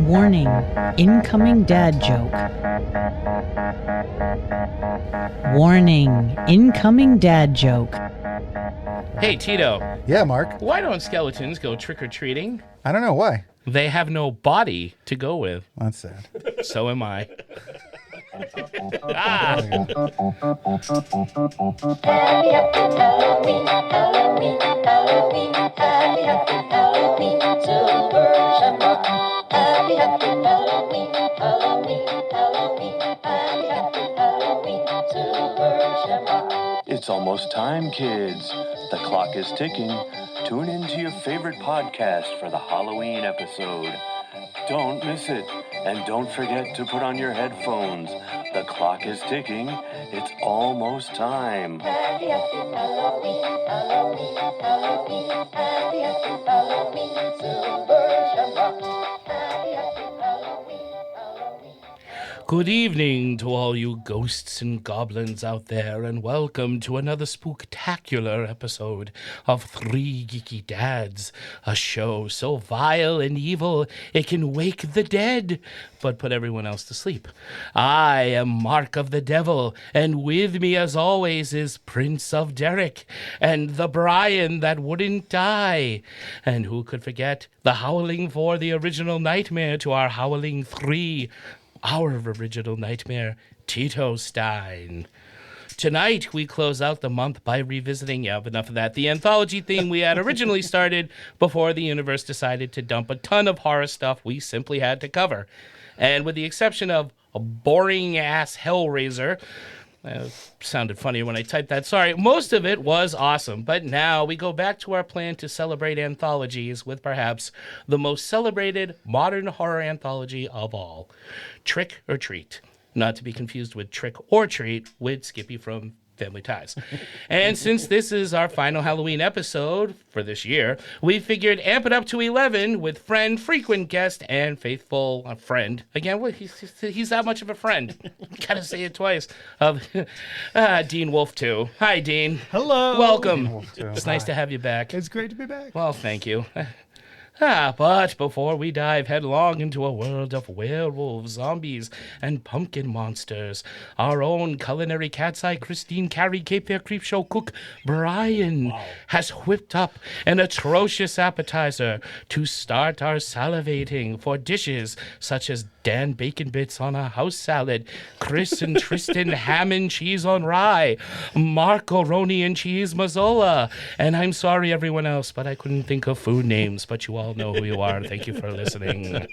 Warning, incoming dad joke. Warning, incoming dad joke. Hey, Tito. Yeah, Mark. Why don't skeletons go trick-or-treating? I don't know why. They have no body to go with. That's sad. So am I. Happy, happy Halloween, Halloween, Halloween, happy, happy Halloween, silver shamrock. Happy, happy Halloween, Halloween, Halloween, happy, happy Halloween, silver shamrock. It's almost time, kids. The clock is ticking. Tune in to your favorite podcast for the Halloween episode. Don't miss it. And don't forget to put on your headphones. The clock is ticking. It's almost time. Happy, happy Halloween, Halloween, Halloween, happy, happy Halloween, silver shamrock. Happy, happy Halloween, Halloween. Good evening to all you ghosts and goblins out there, and welcome to another spook-tacular episode of Three Geeky Dads, a show so vile and evil it can wake the dead, but put everyone else to sleep. I am Mark of the Devil, and with me as always is Prince of Derek, and the Brian that wouldn't die. And who could forget the Howling 4, the original nightmare to our Howling 3, our original nightmare, Tito Stein. Tonight, we close out the month by revisiting, enough of that, the anthology theme we had originally started before the universe decided to dump a ton of horror stuff we simply had to cover. And with the exception of a boring-ass Hellraiser, sounded funnier when I typed that, sorry, most of it was awesome. But now we go back to our plan to celebrate anthologies with perhaps the most celebrated modern horror anthology of all, Trick or Treat. Not to be confused with Trick or Treat with Skippy from Family Ties. And since this is our final Halloween episode for this year, we figured amp it up to 11 with friend, frequent guest, and faithful friend. Again, he's that much of a friend. Gotta say it twice. Dean Wolf, too. Hi, Dean. Hello. Welcome. It's nice to have you back. It's great to be back. Well, thank you. But before we dive headlong into a world of werewolves, zombies, and pumpkin monsters, our own culinary cat's eye Christine Carey Cape Fear Creepshow cook Brian has whipped up an atrocious appetizer to start our salivating for dishes such as Dan Bacon Bits on a house salad, Chris and Tristan ham and cheese on rye, macaroni and cheese mazzola, and I'm sorry everyone else, but I couldn't think of food names, but you all know who you are. Thank you for listening.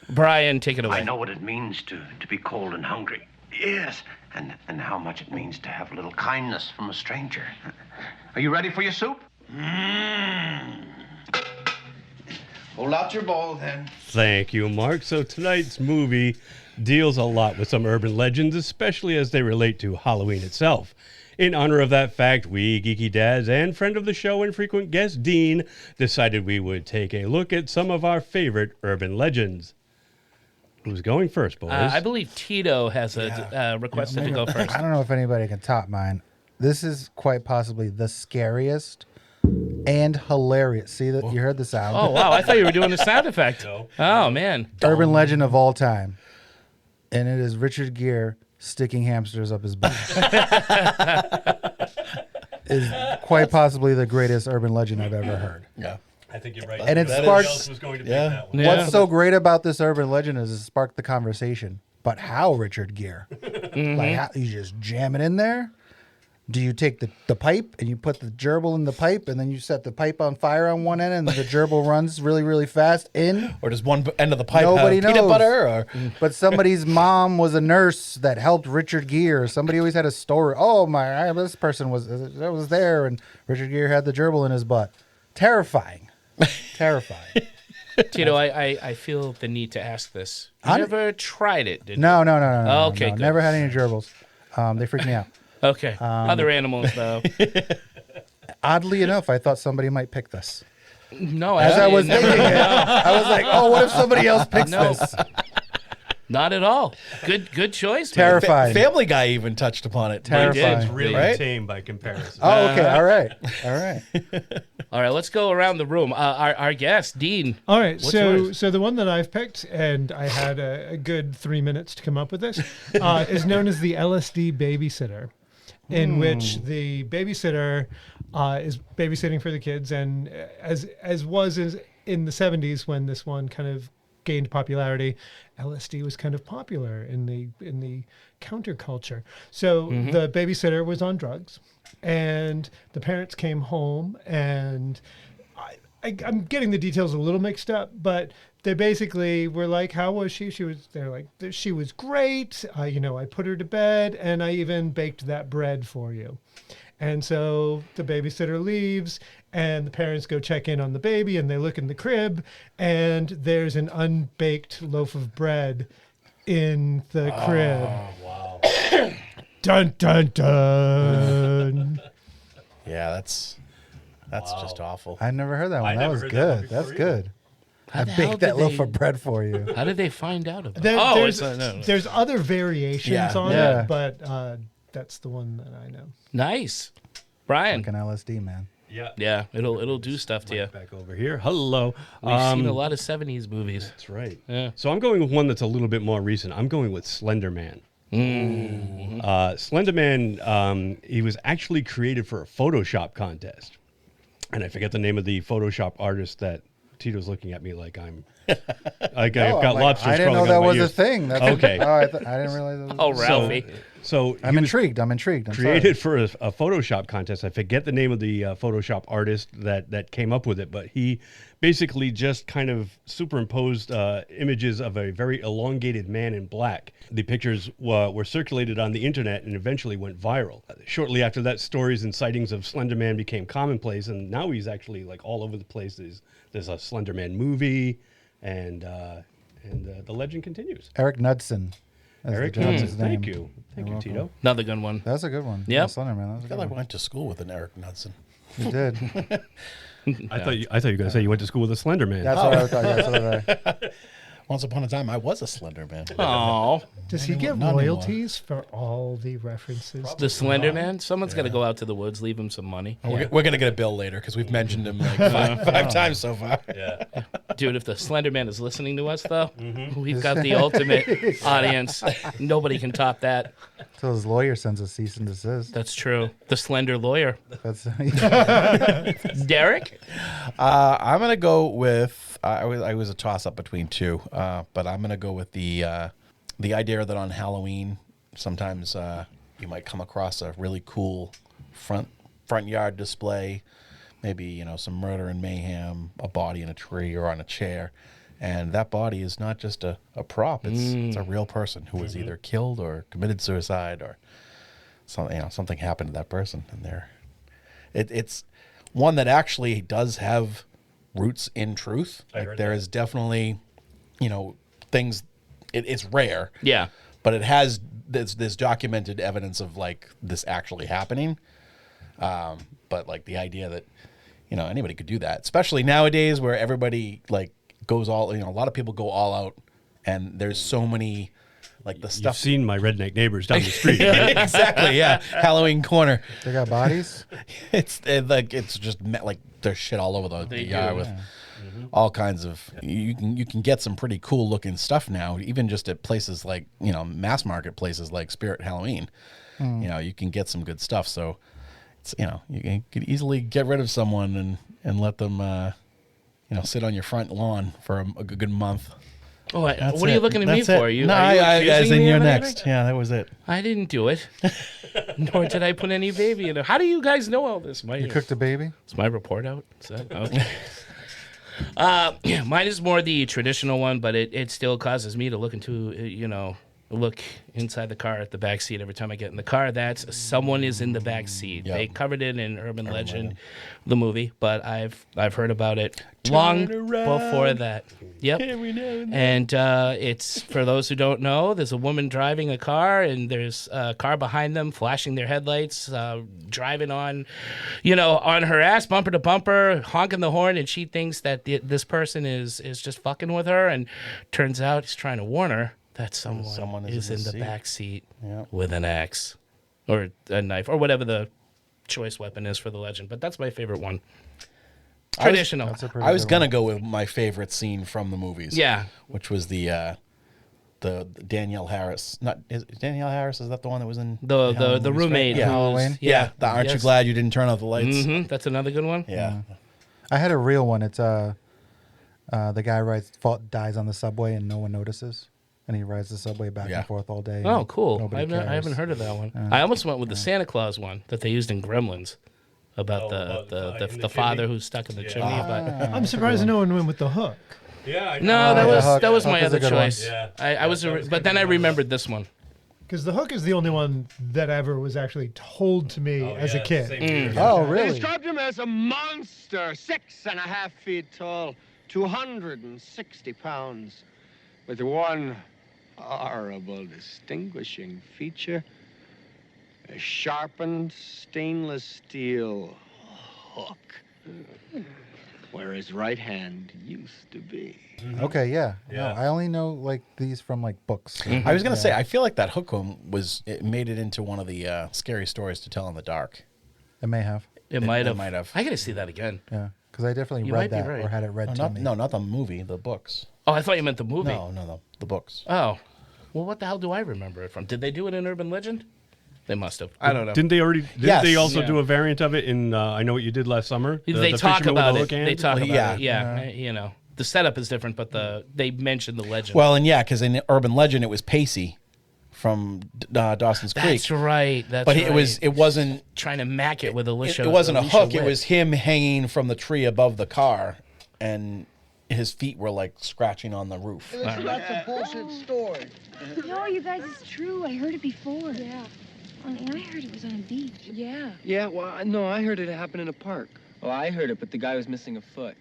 Brian, take it away. I know what it means to be cold and hungry. Yes, and how much it means to have a little kindness from a stranger. Are you ready for your soup? Hold out your bowl, then. Thank you, Mark. So tonight's movie deals a lot with some urban legends, especially as they relate to Halloween itself. In honor of that fact, we Geeky Dads and friend of the show and frequent guest Dean decided we would take a look at some of our favorite urban legends. Who's going first, boys? I believe Tito has requested to go first. I don't know if anybody can top mine. This is quite possibly the scariest and hilarious. See that? You heard the sound. Oh, wow. I thought you were doing the sound effect. No. Oh, man. Urban legend of all time. And it is Richard Gere sticking hamsters up his butt. Is quite possibly the greatest urban legend I've ever heard. Yeah. I think you're right. And it That sparks- else was going to pick Yeah. that one. Yeah. What's so great about this urban legend is it sparked the conversation. But how, Richard Gere? Like, how, you just jam it in there? Do you take the pipe and you put the gerbil in the pipe and then you set the pipe on fire on one end and the gerbil runs really, really fast in? Or does one end of the pipe Nobody have peanut knows. butter? Or But somebody's mom was a nurse that helped Richard Gere. Somebody always had a story. Oh, this person was there and Richard Gere had the gerbil in his butt. Terrifying. Terrifying. Tito, I feel the need to ask this. You never tried it, did you? No. Okay, good. Never had any gerbils. They freak me out. Okay. Other animals, though. Oddly enough, I thought somebody might pick this. No, As I was never- thinking it, I was like, oh, what if somebody else picks No. this? Not at all. Good choice. man. Terrifying. Family Guy even touched upon it. Terrifying. It's really Right? tame by comparison. Oh, okay. All right. All right. All right, let's go around the room. Our guest, Dean. All right, What's so yours? the one that I've picked, and I had a good 3 minutes to come up with this, is known as the LSD babysitter, in which the babysitter is babysitting for the kids, and as was in the 70s when this one kind of gained popularity, LSD was kind of popular in the counterculture. So the babysitter was on drugs, and the parents came home, and I'm getting the details a little mixed up, but they basically were like, "How was she?" They're like, "She was great. I put her to bed, and I even baked that bread for you." And so the babysitter leaves, and the parents go check in on the baby, and they look in the crib, and there's an unbaked loaf of bread in the crib. Wow. Dun dun dun. Yeah, that's just awful. I never heard that one. I That never was heard that one good. That's before good. How I the hell baked that did loaf they- of bread for you. How did they find out about it? There's, no. there's other variations Yeah. on Yeah. it, but that's the one that I know. Nice. Brian. Fucking LSD, man. Yeah. Yeah, it'll do stuff to you. Back over here. Hello. We've seen a lot of 70s movies. That's right. Yeah. So I'm going with one that's a little bit more recent. I'm going with Slender Man. Slender Man, he was actually created for a Photoshop contest. And I forget the name of the Photoshop artist that Tito's looking at me like I'm... I've No, got I'm like, lobsters I didn't crawling know out that of my was a ears. thing. That's Okay. Oh, I didn't realize that was Oh, a thing. Ralphie. So I'm he was intrigued. I'm intrigued. I'm created for a Photoshop contest. I forget the name of the Photoshop artist that came up with it, but he basically just kind of superimposed images of a very elongated man in black. The pictures were circulated on the internet and eventually went viral. Shortly after that, stories and sightings of Slender Man became commonplace, and now he's actually like all over the place. There's a Slender Man movie, and the legend continues. Eric Knudsen. is the Eric gentleman's Knudsen, name. thank you, Tito. Another good one. That's a good one. Yep. Yeah, Slender Man. That was a I feel good like I one. went to school with an Eric Knudsen. You did. I thought you were going to say you went to school with a Slender Man. That's what I thought. That's what I Once upon a time, I was a Slender Man. Oh, Does he get not anymore. royalties for all the references? the Slender Man. Someone's got to go out to the woods, leave him some money. We're gonna get a bill later because we've mentioned him like five times so far. Yeah. Dude, if the Slender Man is listening to us, though, we've got the ultimate audience. Nobody can top that. So his lawyer sends a cease and desist. That's true. The Slender Lawyer. That's Derek? I'm gonna go with. I was a toss up between two, but I'm gonna go with the idea that on Halloween sometimes you might come across a really cool front yard display, maybe some murder and mayhem, a body in a tree or on a chair, and that body is not just a prop; it's a real person who was either killed or committed suicide or something happened to that person, and it's one that actually does have roots in truth. Like there is definitely, things. It's rare, Yeah. but it has this documented evidence of like this actually happening. But like the idea that anybody could do that, especially nowadays where everybody like goes all a lot of people go all out, and there's so many like the You've stuff. seen my redneck neighbors down the street, right? Exactly, yeah. Halloween corner. they got bodies. It's just like there's shit all over the yard with all kinds of. You can get some pretty cool looking stuff now, even just at places like mass market places like Spirit Halloween. You can get some good stuff. So it's you could easily get rid of someone and let them sit on your front lawn for a good month. Oh, what are you looking at me for? No, are you I accusing in me your of anything? next. Yeah, that was it. I didn't do it. Nor did I put any baby in it. How do you guys know all this? You cooked a baby. Is my report out? Is that okay? Mine is more the traditional one, but it still causes me to look look inside the car at the back seat every time I get in the car. That's someone is in the back seat. Yep. They covered it in Urban Legend, the movie, but I've heard about it long before that. Yep. And it's for those who don't know, there's a woman driving a car, and there's a car behind them flashing their headlights, driving on her ass, bumper to bumper, honking the horn, and she thinks that this person is just fucking with her, and turns out he's trying to warn her that someone, Someone is in the seat. back seat Yeah. with an axe or a knife or whatever the choice weapon is for the legend. But that's my favorite one. Traditional. I was gonna go with my favorite scene from the movies. Yeah. which was the Danielle Harris. Not is Danielle Harris? Is that the one that was in The Halloween roommate. Yeah. who's- Halloween? Yeah. The Aren't You Yes. Glad You Didn't Turn Out the Lights? That's another good one. Yeah. I had a real one. It's the guy dies on the subway and no one notices, and he rides the subway back Yeah. and forth all day. Oh, and cool. nobody I haven't cares. heard of that one. I almost went with the Santa Claus one that they used in Gremlins about the father who's stuck in the chimney. But I'm surprised no one went with the hook. Yeah. I no, that the was Hook- that was Hook my is a other good one. choice. Yeah. I was, but then I remembered this one. Because the hook is the only one that ever was actually told to me as a kid. Oh, They really? described him as a monster, 6.5 feet tall, 260 pounds, with one horrible distinguishing feature: a sharpened stainless steel hook, where his right hand used to be. Okay, yeah. Yeah. No, I only know like these from like books. I was gonna say I feel like that hook one it made it into one of the scary stories to tell in the dark. It may have. It might have. might have. I got to see that again. Yeah, because I definitely You read might be that right. or had it read to Not, me. no, not the movie, the books. Oh, I thought you meant the movie. No, the books. Oh, well, what the hell do I remember it from? Did they do it in Urban Legend? They must have. I don't know. Didn't they already? Didn't Yes. they also Yeah. do a variant of it in I Know What You Did Last Summer? They the talk fisherman with about the it. hook hand? They talk Well, about yeah. it. Yeah, you know, the setup is different, but they mentioned the legend. Well, and yeah, because in Urban Legend it was Pacey from Dawson's Creek. that's right. That's But right. it wasn't trying to mack it with Alicia. it wasn't a Alicia hook. It Witt. was him hanging from the tree above the car, and his feet were like scratching on the roof. That's a bullshit story. No, you guys, it's true. I heard it before. Yeah. I heard it was on a beach. Yeah. Yeah, well, no, I heard it happened in a park. Oh, I heard it, but the guy was missing a foot.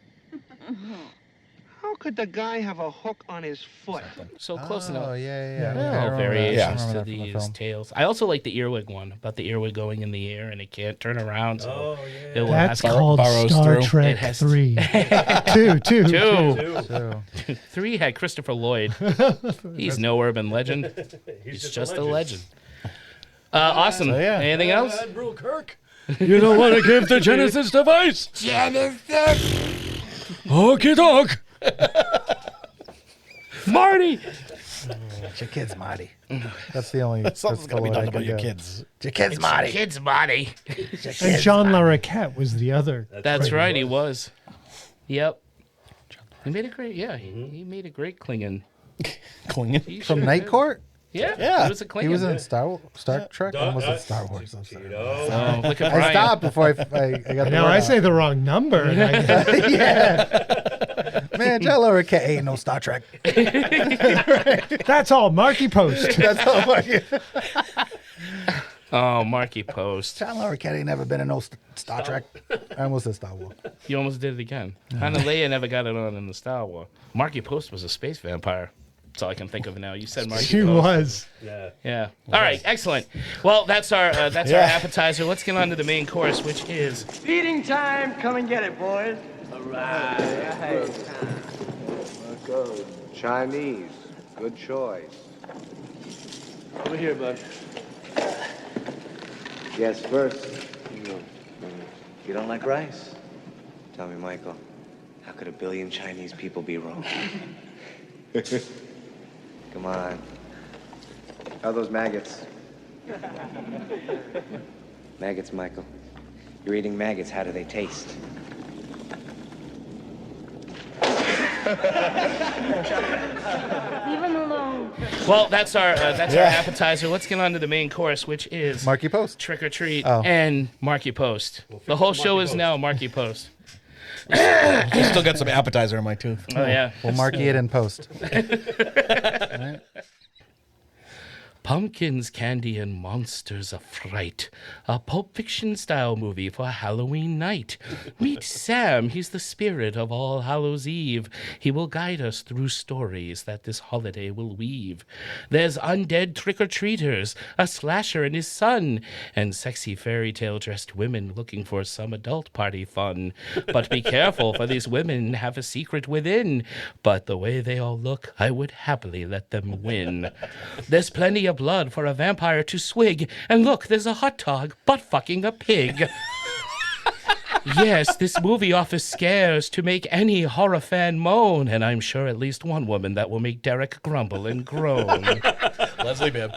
How could the guy have a hook on his foot? So close enough. Oh, yeah. Yeah, Okay, I remember that. variations I remember to that from the these film. tales. I also like the earwig one about the earwig going in the air and it can't turn around. So it will That's have called burrows Star through. It Trek has 3. Two. two. So, 3 had Christopher Lloyd. He's no urban legend. He's just a legend. Awesome. So, yeah. Anything else? Admiral Kirk. You don't want to give the Genesis device? Genesis. Okie doke. Marty. it's your kids, Marty. That's the only. Something's that's gonna be the done one I about could your get. kids. It's your kids, Marty. Kids, Marty. And John Larroquette was the other. That's right. He was. Yep. He made a great. Yeah, he made a great Klingon. Clinging. From Night Court. Yeah. Yeah. He was a Klingon. He was in Star Trek. Or was it Star Wars? I'm sorry. Oh, look at I Brian. stopped before I got the Now word I out. say the wrong number. And I get, Yeah. Man, John Larroquette ain't no Star Trek. that's all. Marky Post. That's all I get. Oh, Marky Post. John Larroquette ain't never been in no Star Trek. I almost said Star Wars. You almost did it again. Hannah Leia never got it on in the Star Wars. Marky Post was a space vampire. That's all I can think of now. You said Marky She Post. was. Yeah. All right. Excellent. Well, that's our our appetizer. Let's get on to the main course, which is Feeding time. Come and get it, boys. All right. Good. Chinese. Good choice. Over here, bud. Yes, first. You don't like rice? Tell me, Michael, how could a billion Chinese people be wrong? Come on. How are those maggots? Maggots, Michael. You're eating maggots. How do they taste? Leave him alone. well, that's our appetizer. Let's get on to the main course, which is Marky Post. Trick or Treat Oh. and Marky Post. The whole show is now Marky Post. I still got some appetizer in my tooth. Oh yeah. We'll marky it in post. Pumpkins, candy, and monsters of fright. A Pulp Fiction-style movie for Halloween night. Meet Sam. He's the spirit of All Hallows Eve. He will guide us through stories that this holiday will weave. There's undead trick-or-treaters, a slasher and his son, and sexy fairy tale-dressed women looking for some adult party fun. But be careful, for these women have a secret within. But the way they all look, I would happily let them win. There's plenty of blood for a vampire to swig. And look, there's a hot dog butt-fucking a pig. Yes, this movie offers scares to make any horror fan moan, and I'm sure at least one woman that will make Derek grumble and groan. Leslie Bibb.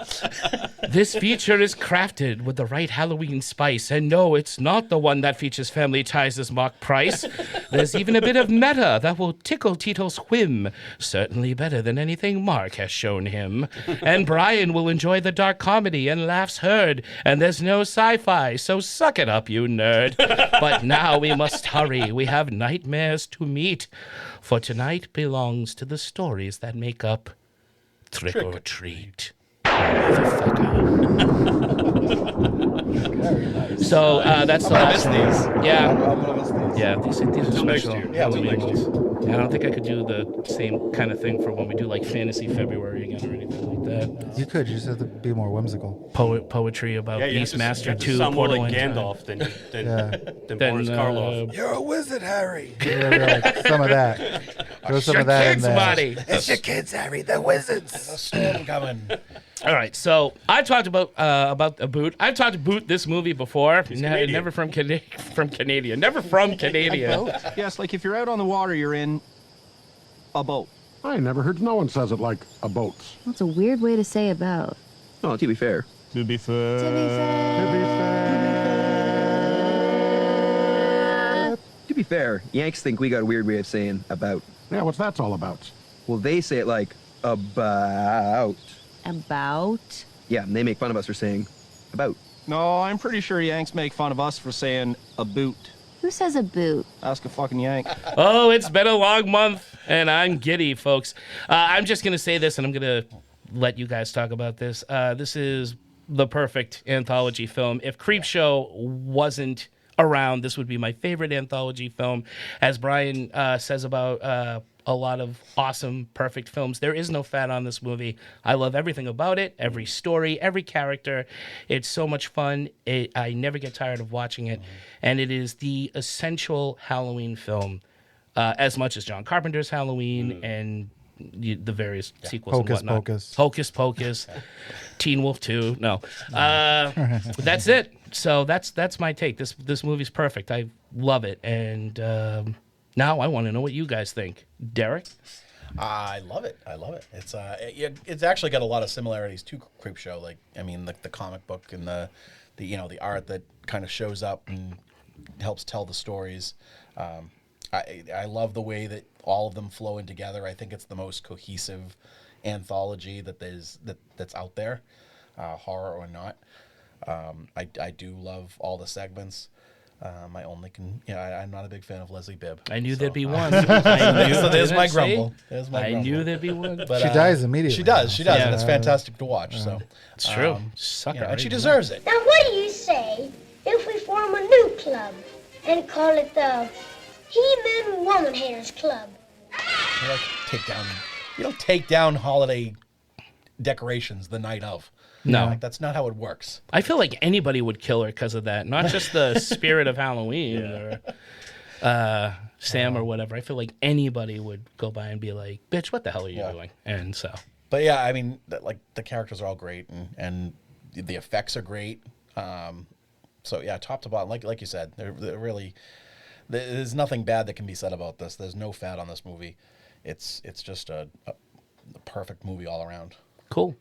This feature is crafted with the right Halloween spice, and no, it's not the one that features family ties as Mark Price. There's even a bit of meta that will tickle Tito's whim, certainly better than anything Mark has shown him. And Brian will enjoy the dark comedy and laughs heard, and there's no sci-fi, so suck it up, you nerd. But now we must hurry, we have nightmares to meet, for tonight belongs to the stories that make up Trick or Treat. So that's the last one. Yeah, these are special. Halloween ones. I don't think I could do the same kind of thing for when we do like Fantasy February again or anything like that. You could. You just have to be more whimsical. Poetry about Beastmaster 2. Sound more Portal like in Gandalf Time. than Boris Karloff. You're a wizard, Harry. Like some of that. Throw some of that in kids, there. buddy. It's your kids, Harry. They're wizards. There's a storm coming. All right, so I talked about a boot. I've talked to Boot this movie before. Never from Canadian. Never from Canadian. Yes, like if you're out on the water, you're in a boat. I never heard no one says it like a boat. That's a weird way to say about. Oh, to be fair. To be fair. To be fair, Yanks think we got a weird way of saying about. Yeah, what's that all about? Well, they say it like about. About? Yeah, and they make fun of us for saying about. No, I'm pretty sure Yanks make fun of us for saying a boot. Who says a boot? Ask a fucking Yank. Oh, it's been a long month, and I'm giddy, folks. I'm just going to say this, and I'm going to let you guys talk about this. This is the perfect anthology film. If Creepshow wasn't around, this would be my favorite anthology film. As Brian says about a lot of awesome, perfect films, there is no fat on this movie. I love everything about it, every story, every character. It's so much fun. I never get tired of watching it. And it is the essential Halloween film, as much as John Carpenter's Halloween and the various sequels Hocus and whatnot. Pocus. Hocus Pocus. Teen Wolf 2. No. That's it. So that's my take. This movie's perfect. I love it. And now I want to know what you guys think. Derek? I love it. It's actually got a lot of similarities to Creepshow. Like, I mean, the comic book and the art that kind of shows up and helps tell the stories. I love the way that all of them flow in together. I think it's the most cohesive anthology that's out there, horror or not. I do love all the segments. I'm not a big fan of Leslie Bibb. I knew there'd be one. There's my grumble. I knew there'd be one. But, she dies immediately. She does, Yeah. and it's fantastic to watch. So it's true. Sucker, and she deserves it. Now, what do you say if we form a new club and call it the He-Man Woman Haters Club? You don't take down holiday decorations the night of. No. Like, that's not how it works. I feel like anybody would kill her because of that. Not just the spirit of Halloween or Sam or whatever. I feel like anybody would go by and be like, bitch, what the hell are you doing? And so. But yeah, I mean, the characters are all great and the effects are great. So yeah, top to bottom, like you said, they're really, there's nothing bad that can be said about this. There's no fat on this movie. It's just a perfect movie all around. Cool.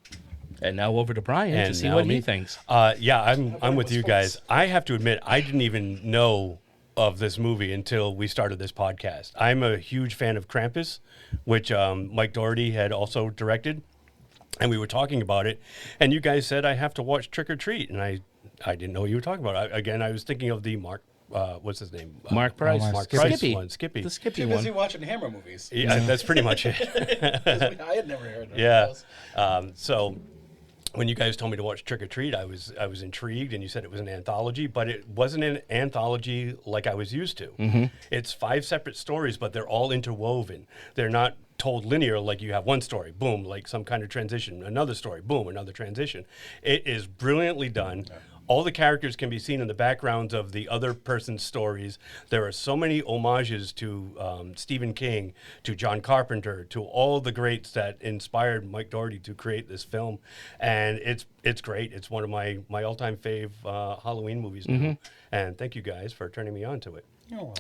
And now over to Brian to see what he thinks. Yeah, I'm with you guys. I have to admit, I didn't even know of this movie until we started this podcast. I'm a huge fan of Krampus, which Mike Doherty had also directed, and we were talking about it. And you guys said I have to watch Trick or Treat, and I didn't know what you were talking about. I was thinking of the Mark. What's his name? Mark Price. Mark Price Skippy. one. Skippy. The Skippy Too one. busy watching Hammer movies. Yeah, that's pretty much it. I had never heard of yeah. So, when you guys told me to watch Trick or Treat, I was intrigued, and you said it was an anthology, but it wasn't an anthology like I was used to. Mm-hmm. It's 5 separate stories, but they're all interwoven. They're not told linear like you have one story, boom, like some kind of transition, another story, boom, another transition. It is brilliantly done. Yeah. All the characters can be seen in the backgrounds of the other person's stories. There are so many homages to Stephen King, to John Carpenter, to all the greats that inspired Mike Dougherty to create this film. And it's great. It's one of my all-time fave Halloween movies now. Mm-hmm. And thank you guys for turning me on to it.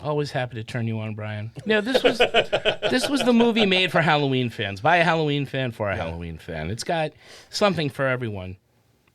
Always happy to turn you on, Brian. Yeah, this was the movie made for Halloween fans, by a Halloween fan for a Halloween fan. It's got something for everyone.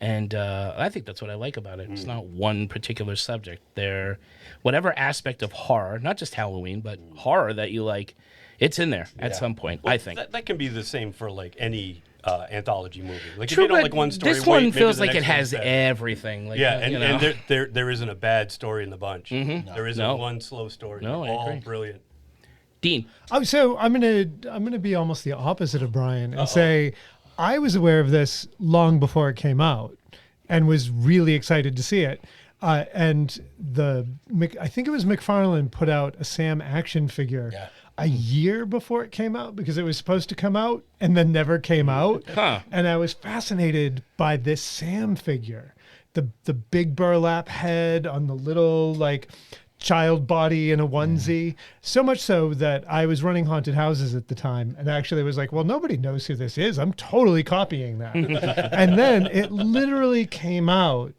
And I think that's what I like about it. It's not one particular subject. They're whatever aspect of horror, not just Halloween, but horror that you like, it's in there at some point, well, I think. That can be the same for like any anthology movie. Like True, if you don't but like one story, this one maybe feels the like it next has one's better. everything. Like, Yeah, you know. and there isn't a bad story in the bunch. Mhm. There isn't No. one slow story. No, I They're all agree. brilliant. Dean. Oh, so I'm gonna be almost the opposite of Brian and say I was aware of this long before it came out and was really excited to see it. And I think it was McFarlane put out a Sam action figure a year before it came out because it was supposed to come out and then never came out. Huh. And I was fascinated by this Sam figure, the big burlap head on the little like child body in a onesie, so much so that I was running haunted houses at the time and actually was like, well, nobody knows who this is. I'm totally copying that. And then it literally came out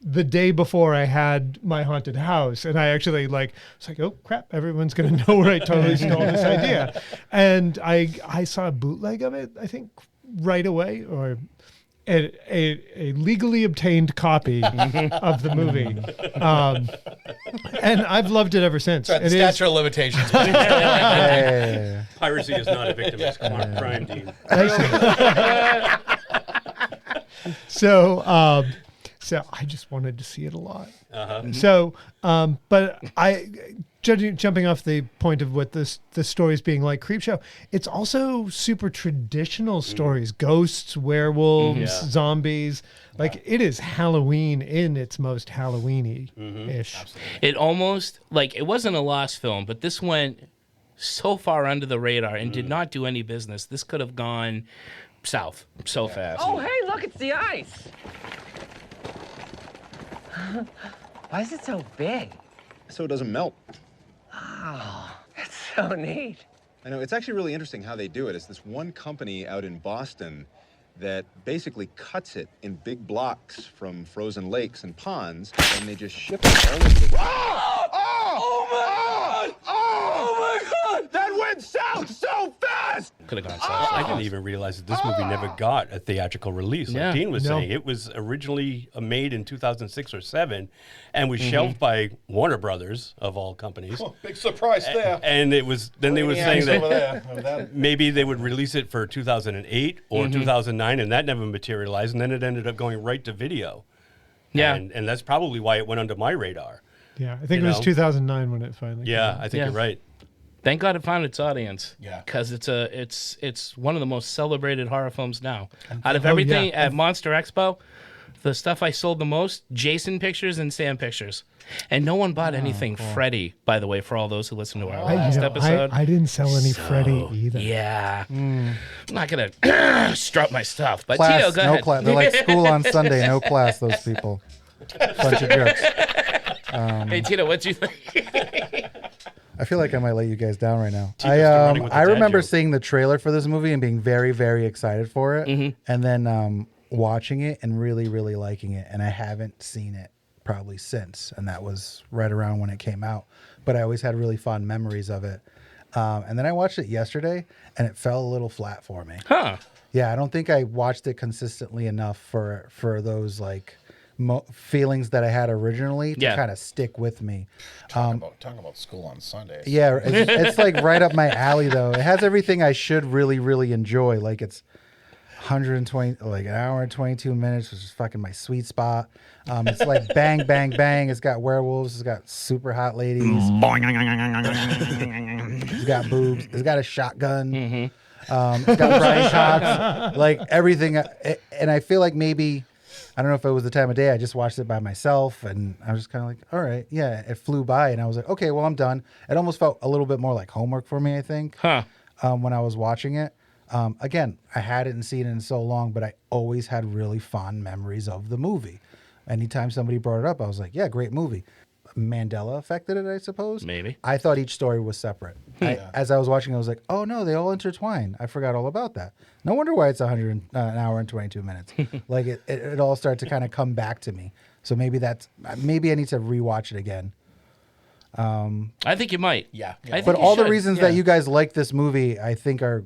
the day before I had my haunted house. And I actually was like, oh crap, everyone's going to know where I totally stole this idea. And I saw a bootleg of it, I think right away, or a legally obtained copy of the movie. And I've loved it ever since. Sorry, the statute of limitations. Piracy is not a victim of crime, Dean. So I just wanted to see it a lot. Uh-huh. So, but jumping off the point of what the stories being like Creepshow, it's also super traditional stories: ghosts, werewolves, zombies. Like it is Halloween in its most Halloween-y ish. It almost it wasn't a lost film, but this went so far under the radar and did not do any business. This could have gone south so fast. Oh, hey, look, it's the ice. Why is it so big? So it doesn't melt. Oh, that's so neat. I know, it's actually really interesting how they do it. It's this one company out in Boston that basically cuts it in big blocks from frozen lakes and ponds, and they just ship it all over the world. Oh my God! Oh my God! That went south so fast! Could have gone south. I didn't even realize that this movie never got a theatrical release. Like Yeah. Dean was No. saying, it was originally made in 2006 or 7 and was shelved by Warner Brothers, of all companies. Oh, big surprise there. And it was then they were saying over that there. Over there. maybe they would release it for 2008 or 2009, and that never materialized. And then it ended up going right to video. Yeah. And that's probably why it went under my radar. Yeah, I think You it was know? 2009 when it finally came Yeah, out. I think you're right. Thank God it found its audience. Yeah. Because it's one of the most celebrated horror films now. Out of Oh, everything yeah. at Monster Expo, the stuff I sold the most, Jason pictures and Sam pictures. And no one bought anything Freddy, by the way, for all those who listened to our last episode. I didn't sell any Freddy either. Yeah. I'm not going to strut my stuff. But Class, Tito, go no ahead. class. They're like school on Sunday, no class. Those people, bunch of jerks. Hey, Tito, what'd you think? I feel like I might let you guys down right now. Tito's still running with the I dad remember joke. seeing the trailer for this movie and being very, very excited for it, Mm-hmm. and then watching it and really, really liking it. And I haven't seen it probably since, and that was right around when it came out. But I always had really fond memories of it. And then I watched it yesterday, and it fell a little flat for me. Huh. Yeah, I don't think I watched it consistently enough for those like feelings that I had originally to kind of stick with me. Talking about school on Sundays. Yeah, it's like right up my alley though. It has everything I should really, really enjoy. Like it's 120, like an hour and 22 minutes, which is fucking my sweet spot. It's like bang, bang, bang. It's got werewolves. It's got super hot ladies. It's got boobs. It's got a shotgun. It's got Brian Cox, like everything. And I feel like maybe, I don't know if it was the time of day, I just watched it by myself and I was just kind of like, all right, yeah, it flew by. And I was like, okay, well, I'm done. It almost felt a little bit more like homework for me, I think, when I was watching it. Again, I hadn't seen it in so long, but I always had really fond memories of the movie. Anytime somebody brought it up, I was like, yeah, great movie. Mandela affected it, I suppose. Maybe. I thought each story was separate. As I was watching, I was like, oh no, they all intertwine. I forgot all about that. No wonder why it's an hour and 22 minutes. Like it all started to kind of come back to me. So maybe I need to rewatch it again. I think you might. Yeah. But all the reasons that you guys like this movie, I think are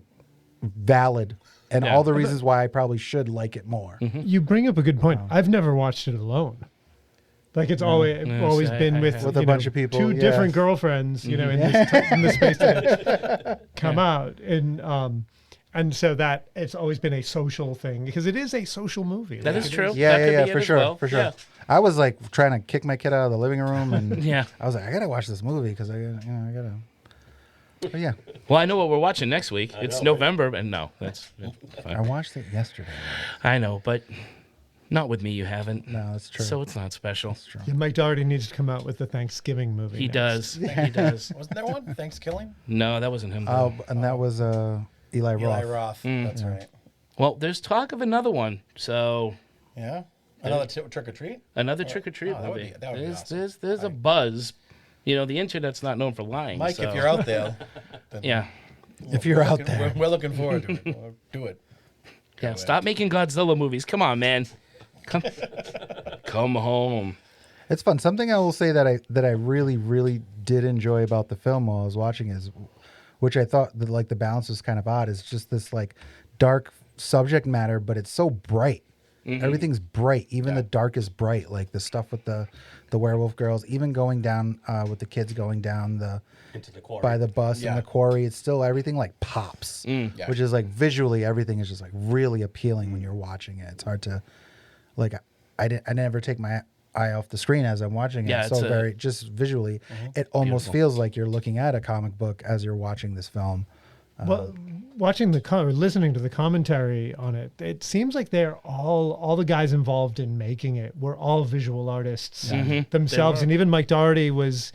valid. And all the reasons why I probably should like it more. You bring up a good point. I've never watched it alone. Like it's always been with a bunch of people, two different girlfriends, in the space that come out, and so that it's always been a social thing because it is a social movie. That is true. Yeah, for sure, well. for sure. Yeah. I was like trying to kick my kid out of the living room, and Yeah. I was like, I gotta watch this movie because I gotta. But yeah. Well, I know what we're watching next week. It's November, and no, that's fine. I watched it yesterday. I know, but not with me. You haven't. No, that's true. So it's not special. That's true. Yeah, Mike Doherty needs to come out with the Thanksgiving movie. He next. does. He does. Wasn't there one? Thanksgiving? No, that wasn't him. Oh, and that was Eli Roth. Eli Roth. That's right. Well, there's talk of another one. So. Yeah. Another trick or treat. Another trick or treat that would movie. be awesome. There's a buzz. The internet's not known for lying. Mike, so. if you're out there, then yeah. If you're out there, we're looking forward to it. We'll do it. Yeah. Stop making Godzilla movies. Come on, man. Come home. It's fun. Something I will say that I really, really did enjoy about the film while I was watching is, which I thought that like the balance was kind of odd, is just this like dark subject matter, but it's so bright. Everything's bright. Even the dark is bright. Like the stuff with the werewolf girls, even going down with the kids going down into the quarry by the bus and the quarry. It's still everything like pops, which is like visually everything is just like really appealing when you're watching it. It's hard to like. I never take my eye off the screen as I'm watching it. Yeah, so very just visually, it almost feels like you're looking at a comic book as you're watching this film. Well, watching or listening to the commentary on it, it seems like they're all the guys involved in making it were all visual artists themselves, and even Mike Doherty was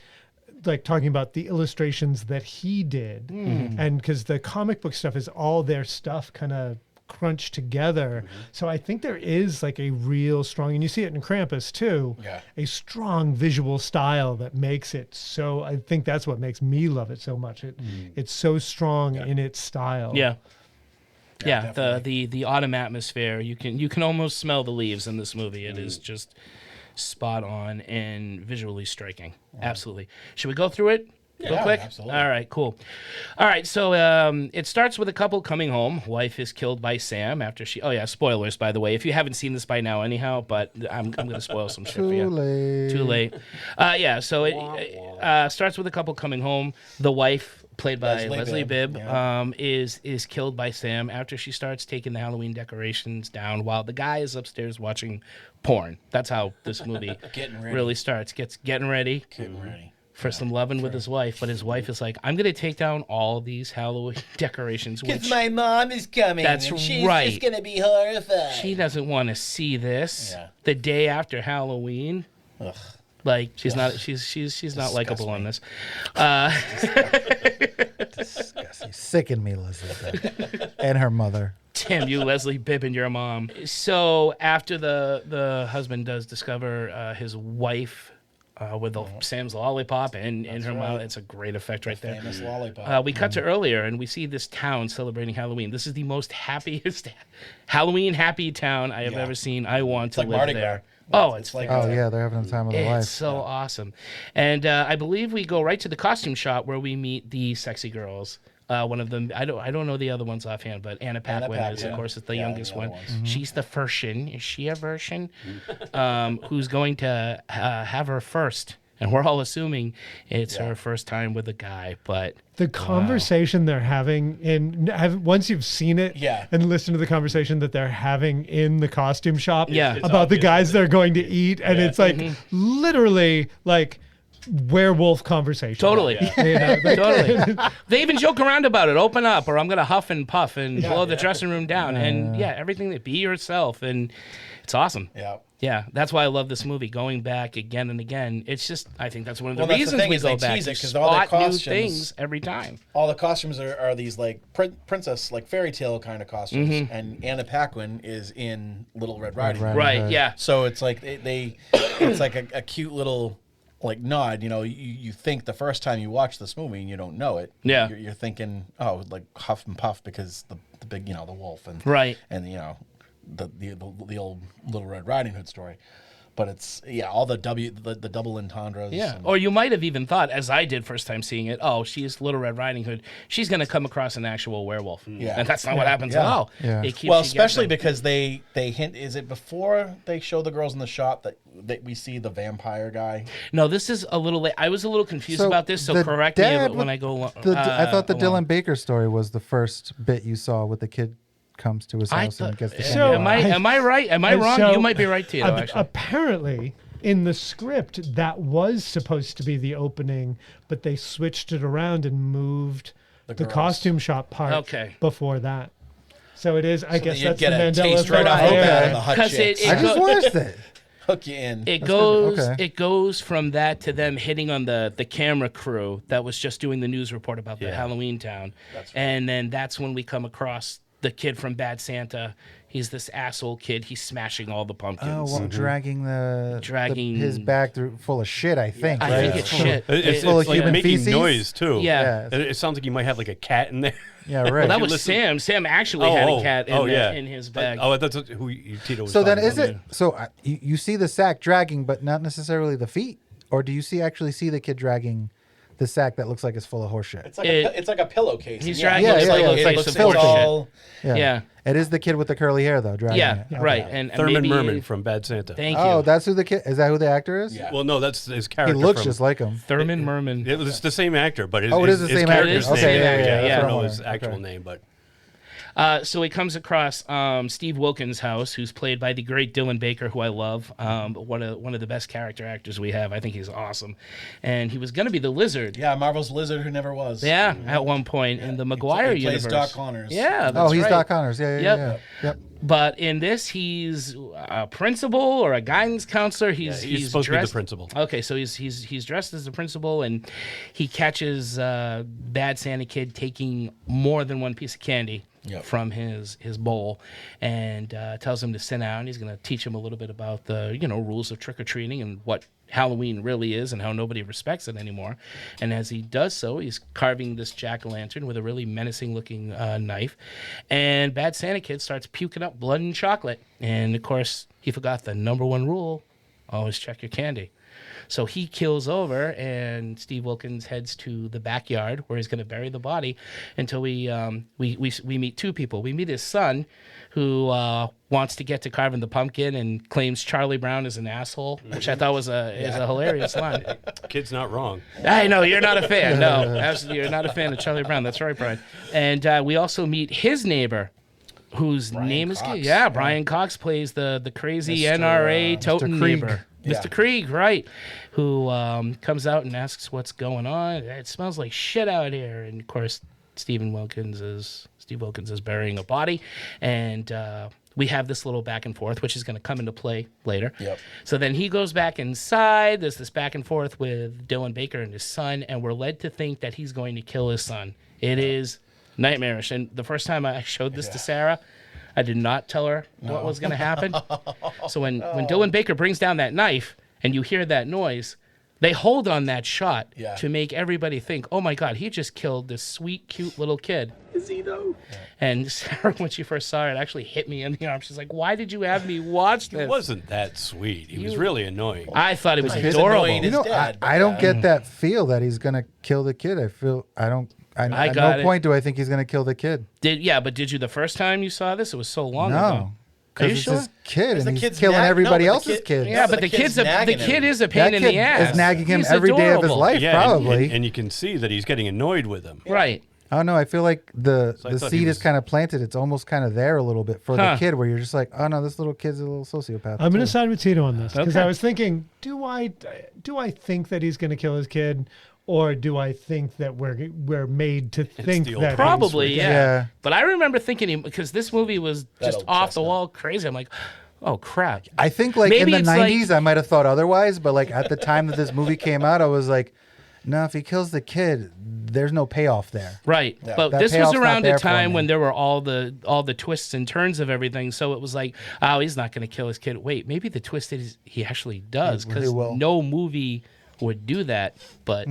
like talking about the illustrations that he did, and because the comic book stuff is all their stuff kind of crunched together. So I think there is like a real strong, and you see it in Krampus too, a strong visual style that makes it so, I think that's what makes me love it so much. It's so strong in its style. Yeah, the autumn atmosphere, you can almost smell the leaves in this movie. It is just spot on and visually striking. Absolutely. Should we go through it? Real quick? Absolutely. All right, cool. All right, so it starts with a couple coming home. Wife is killed by Sam after she... Oh, yeah, spoilers, by the way. If you haven't seen this by now anyhow, but I'm going to spoil some shit for you. Too late. So it starts with a couple coming home. The wife, played by Leslie Bibb, is killed by Sam after she starts taking the Halloween decorations down while the guy is upstairs watching porn. That's how this movie really starts. Getting ready. For some loving with his wife, but his wife is like, I'm going to take down all these Halloween decorations. Because my mom is coming. That's and she's right. just going to be horrified. She doesn't want to see this the day after Halloween. Ugh. Like she's not likable on this. Disgusting. Sicken me, Leslie, and her mother. Damn you, Leslie Bibb, and your mom. So after the husband does discover his wife. With Sam's lollipop and her mouth. It's a great effect right there. Famous lollipop. We cut to earlier, and we see this town celebrating Halloween. This is the most happiest Halloween happy town I have ever seen. I want to live Mardi there. Gras. Oh, it's like yeah, they're having the time of their life. It's so awesome. And I believe we go right to the costume shop where we meet the sexy girls. One of them, I don't know the other ones offhand, but Anna Paquin is, of course, is the youngest one. She's the version. Is she a version? Who's going to have her first? And we're all assuming it's her first time with a guy, but the conversation they're having once you've seen it and listened to the conversation that they're having in the costume shop about the guys they're going to eat, and it's like literally like werewolf conversation. Totally. You know, Totally. They even joke around about it. Open up, or I'm going to huff and puff and blow the dressing room down. And everything that be yourself. And it's awesome. Yeah. Yeah, that's why I love this movie. Going back again and again, it's just I think that's one of the Well, that's the reasons thing we is go they back. tease it, You 'cause all the spot new costumes- things every time. All the costumes are these like princess, like fairy tale kind of costumes, Mhm. and Anna Paquin is in Little Red Riding Hood. Right, yeah. So it's like it's like a cute little like nod. You know, you think the first time you watch this movie and you don't know it. Yeah. You're thinking, oh, like Huff and Puff because the big, the wolf and Right. and the old Little Red Riding Hood story. But it's all the double entendres. Yeah, and- or you might have even thought, as I did first time seeing it, oh, she's Little Red Riding Hood. She's going to come across an actual werewolf. Yeah. And that's not what happens at all. Yeah. It keeps Well, you especially guessing. because they hint. Is it before they show the girls in the shop that we see the vampire guy? No, this is a little late. I was a little confused So about this, so the correct me dad when with I go. I thought the along. Dylan Baker story was the first bit you saw with the kid comes to his house and gets the So- candy. Am I right? Am I And wrong? so, You might be right, Tito. Actually, apparently, in the script, that was supposed to be the opening, but they switched it around and moved the girls. costume shop part Okay. before that. So it is. I So guess that you that's get the a Mandela taste right effect off the bat there. of the hot 'Cause chicks. I just watched it. Hook you in. It That's goes. good. Okay. It goes from that to them hitting on the camera crew that was just doing the news report about the Halloween town, and then that's when we come across the kid from Bad Santa. He's this asshole kid. He's smashing all the pumpkins. Oh, well, dragging his bag through full of shit. I think. I right? think it's shit. It's full of like human making feces? noise too. Yeah. It sounds like you might have like a cat in there. Yeah, right. Well, that If you was listen- Sam. Sam actually had a cat in his bag. That's who Tito was So then, talking is about. it? So you see the sack dragging, but not necessarily the feet, or do you actually see the kid dragging the sack that looks like it's full of horse shit? It's like a pillowcase. He's dragging it like it's some horse all. Yeah. It is the kid with the curly hair though, dragging Yeah, it. right. And Thurman maybe, Merman from Bad Santa. Thank you. Oh, that's who the kid is. That who the actor is? Yeah. Well, no, that's his character. He looks from- just like him. Thurman Merman. It was the same actor, but his, Oh, it is the his same actor. character's It is the name. same actor, I yeah. don't know Okay. his actual name, but So he comes across Steve Wilkins' house, who's played by the great Dylan Baker, who I love. One of the best character actors we have. I think he's awesome. And he was going to be the Lizard. Yeah, Marvel's Lizard who never was. Yeah, at one point in the Maguire he plays universe. Doc Connors. Yeah, that's Oh, he's right. Doc Connors. Yeah, Yep. yeah. Yep. But in this, he's a principal or a guidance counselor. He's supposed to be the dressed, principal. Okay, so he's dressed as the principal, and he catches Bad Santa Kid taking more than one piece of candy from his bowl, and tells him to sit down. He's going to teach him a little bit about the rules of trick or treating and what Halloween really is and how nobody respects it anymore. And as he does so, he's carving this jack-o'-lantern with a really menacing-looking knife. And Bad Santa Kid starts puking up blood and chocolate. And, of course, he forgot the number one rule, always check your candy. So he kills over, and Steve Wilkins heads to the backyard where he's going to bury the body until we meet two people. We meet his son, who wants to get to carving the pumpkin and claims Charlie Brown is an asshole, which I thought was a hilarious line. kid's not wrong. I know you're not a fan. No, absolutely, you're not a fan of Charlie Brown. That's right, Brian. And we also meet his neighbor, whose name is Brian Cox plays the crazy Mr. NRA totem Mr. Krieg. neighbor. Yeah. Mr. Krieg, right, who comes out and asks what's going on. It smells like shit out here. And, of course, Steve Wilkins is burying a body. And we have this little back and forth, which is going to come into play later. Yep. So then he goes back inside. There's this back and forth with Dylan Baker and his son, and we're led to think that he's going to kill his son. It is nightmarish. And the first time I showed this to Sarah, I did not tell her what was going to happen. So when Dylan Baker brings down that knife and you hear that noise, they hold on that shot to make everybody think, oh my God, he just killed this sweet, cute little kid. Is he though? And Sarah, when she first saw it, actually hit me in the arm. She's like, why did you have me watch this? He wasn't that sweet. He was really annoying. I thought it was He's adorable. annoying as dad, I don't get that feel that he's gonna kill the kid. At no point do I think he's gonna kill the kid. But did you the first time you saw this? It was so long ago. No, Are you because it's sure? his kid, Because and the he's kid's killing nag- everybody no, but the else's kid- kids. Yeah, No, but the the kid's kid nagging is a That pain in kid the ass. is nagging him He's every day of his adorable. life, Yeah, probably. and you can see that he's getting annoyed with him. Right. I don't know. I feel like the So I thought seed he is was- kind of planted. It's almost kind of there a little bit for Huh. the kid, where you're just like, oh no, this little kid's a little sociopath. I'm going too. to side with Tito on this because Okay. I was thinking, do I think that he's going to kill his kid, or do I think that we're made to think the that old he's- Probably, yeah. Yeah. But I remember thinking, because this movie was just old off the wall crazy. I'm like, oh crap. I think like Maybe in the it's like- 90s, I might have thought otherwise, but like at the time that this movie came out, I was like, no, if he kills the kid, there's no payoff there. Right, Yeah. but That this was payoff's not around there a for time me. when there were all the twists and turns of everything. So it was like, oh, he's not going to kill his kid. Wait, maybe the twist is he actually does, He because will. no movie would do that. But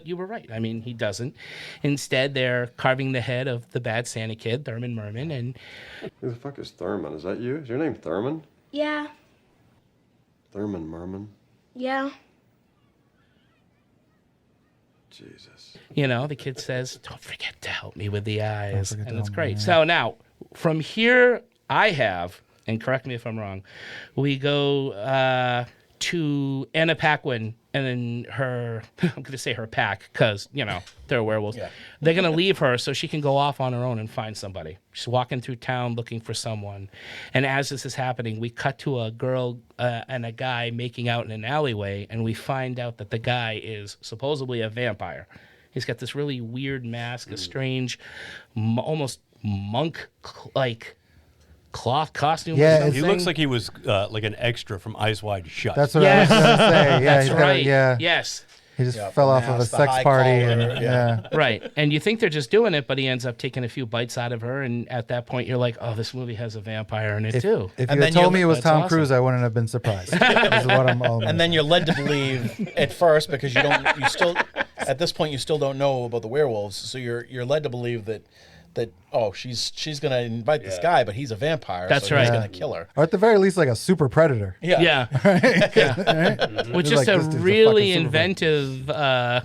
you were right. I mean, he doesn't. Instead, they're carving the head of the bad Santa kid, Thurman Merman, and Who the fuck is Thurman? Is that you? Is your name Thurman? Yeah, Thurman Merman? yeah. Jesus. you know, the kid says, "Don't forget to help me with the eyes," forget to and it's help me, great. yeah. So now, from here, I have, and correct me if I'm wrong, we go to Anna Paquin and then her, I'm going to say her pack, because, you know, they're werewolves. Yeah. They're going to leave her so she can go off on her own and find somebody. She's walking through town looking for someone. And as this is happening, we cut to a girl and a guy making out in an alleyway, and we find out that the guy is supposedly a vampire. He's got this really weird mask, a strange, almost monk-like cloth costume. Yeah, or it's- He something. looks like he was like an extra from Eyes Wide Shut. That's what I was going to say. Yeah, That's he's got- right. yeah. Yes. He just Yeah, fell the off of a mask, the sex high party. collar, And, yeah. Right. And you think they're just doing it, but he ends up taking a few bites out of her. And at that point, you're like, oh, this movie has a vampire in it, too. If And you then had told you- me it was That's Tom awesome. Cruise, I wouldn't have been surprised. This is what I'm all And then you're led to believe at first because you still at this point you still don't know about the werewolves, so you're led to believe that she's gonna invite this guy, but he's a vampire. That's so right. He's gonna kill her. Or at the very least, like a super predator. Yeah. Yeah. Which It's is like, a this dude's a really fucking super inventive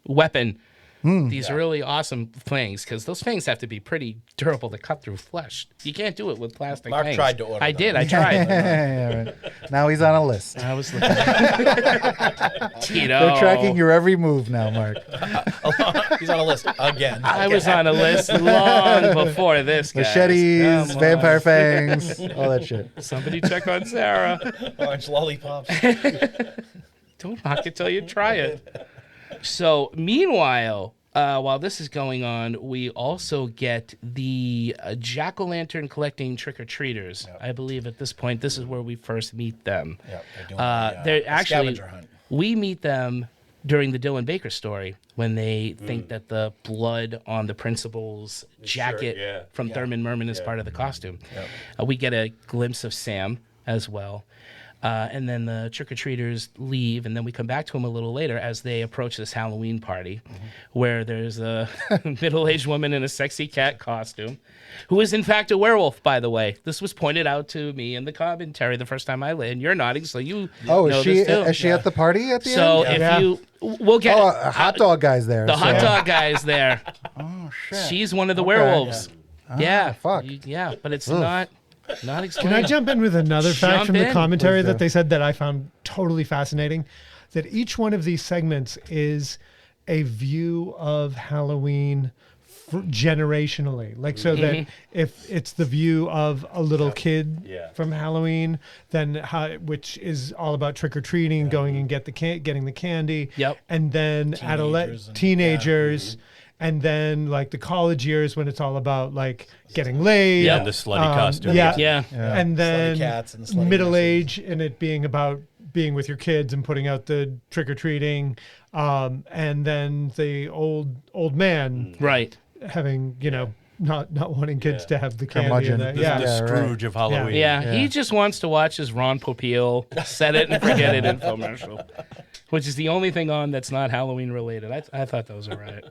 weapon. These really awesome fangs, because those fangs have to be pretty durable to cut through flesh. You can't do it with plastic Mark fangs. tried to order I them. did. I tried. Yeah, right. Now he's on a list. I was looking. Tito. They're tracking your every move now, Mark. He's on a list again. I was on a list long before this, guys. Machetes, Come vampire on. fangs, all that shit. Somebody check on Sarah. Orange lollipops. Don't knock it till you try it. So, meanwhile, while this is going on, we also get the jack-o'-lantern collecting trick-or-treaters. I believe at this point, this is where we first meet them. Yep, they're doing They're a actually, scavenger hunt. we meet them during the Dylan Baker story when they think that the blood on the principal's jacket from Thurman Merman is part of the costume. We get a glimpse of Sam as well. And then the trick-or-treaters leave, and then we come back to them a little later as they approach this Halloween party, where there's a middle-aged woman in a sexy cat costume, who is in fact a werewolf, by the way. This was pointed out to me in the commentary the first time I landed, and you're nodding, so you Oh, know is she this too. is she at the party at the So end? if you, we'll get Oh, a hot dog guy's there. the so- hot dog guy is there. Oh shit. She's one of the Okay. werewolves. Ah, Yeah, fuck. yeah, but it's Ugh. not explained. Can I jump in with another fact Jump from the in. commentary Please do. that they said that I found totally fascinating? That each one of these segments is a view of Halloween generationally. Like, so that if it's the view of a little kid from Halloween, then which is all about trick-or-treating, going and getting the candy. Yep. And then Teenagers and- teenagers. And then like the college years when it's all about like getting laid. Yeah, and the slutty costume. Yeah. Yeah. And then cats and the slutty middle age and it being about being with your kids and putting out the trick-or-treating. And then the old man Right. having, not wanting kids to have the candy. Curmudgeon. And The Yeah, Scrooge of Halloween. Yeah, he just wants to watch his Ron Popeil set it and forget it infomercial, which is the only thing on that's not Halloween related. I thought that was all right.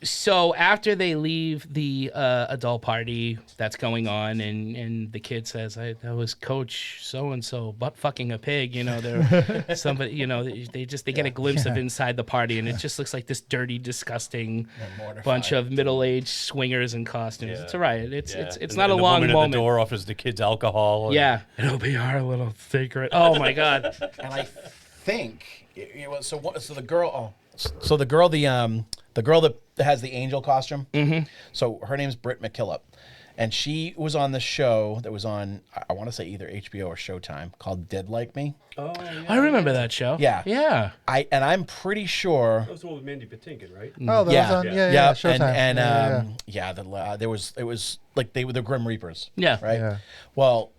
So after they leave the adult party that's going on, and the kid says, "That was Coach so and so butt fucking a pig," they're somebody, they get a glimpse of inside the party, and it just looks like this dirty, disgusting bunch of middle-aged swingers in costumes. It's all right. It's And not a the long woman moment. at the door offers the kids alcohol. Yeah, it'll be our little secret. Oh my god. And I think so the girl. So the girl, the girl that has the angel costume. Mm-hmm. So her name's Britt McKillop. And she was on the show that was on, I want to say either HBO or Showtime, called Dead Like Me. Oh, yeah, I remember that show. Yeah. Yeah. I'm pretty sure. That was the one with Mandy Patinkin, right? Oh, that was on, yeah, Showtime. And it was like they were the Grim Reapers. Yeah. Right? Yeah. Well,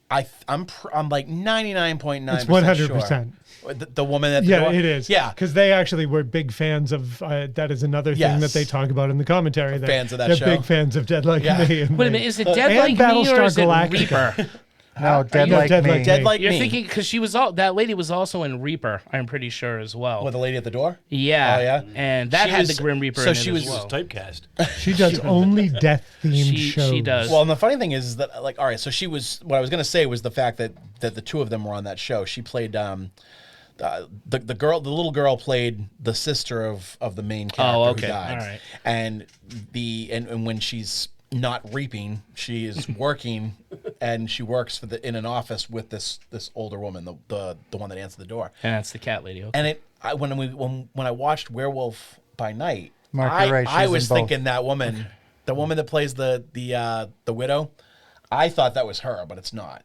I'm like 99.9% It's 100%. sure. The woman at the Yeah, door? it is. Yeah. Because they actually were big fans of, that is another thing that they talk about in the commentary. Fans of that they're show? big fans of Dead Like Me. And Wait a minute, is it Dead Like Me or is it Reaper? No, Dead Like Me. Dead Like You're Me. thinking because that lady was also in Reaper. I'm pretty sure as well. With the lady at the door? Yeah. Oh, yeah? And that She had was- the Grim Reaper so in she it was as well. typecast. She does only death-themed shows. She does. Well, and the funny thing is that, like, all right, so she was, what I was going to say was the fact that the two of them were on that show. She played, the little girl played the sister of the main character who died. All right. And when she's not reaping, she is working, and she works in an office with this older woman, the one that answered the door. And that's the cat lady. Okay. And when I watched Werewolf by Night, Mark, you're right, I she's was in both. thinking that woman, the woman that plays the widow, I thought that was her, but it's not.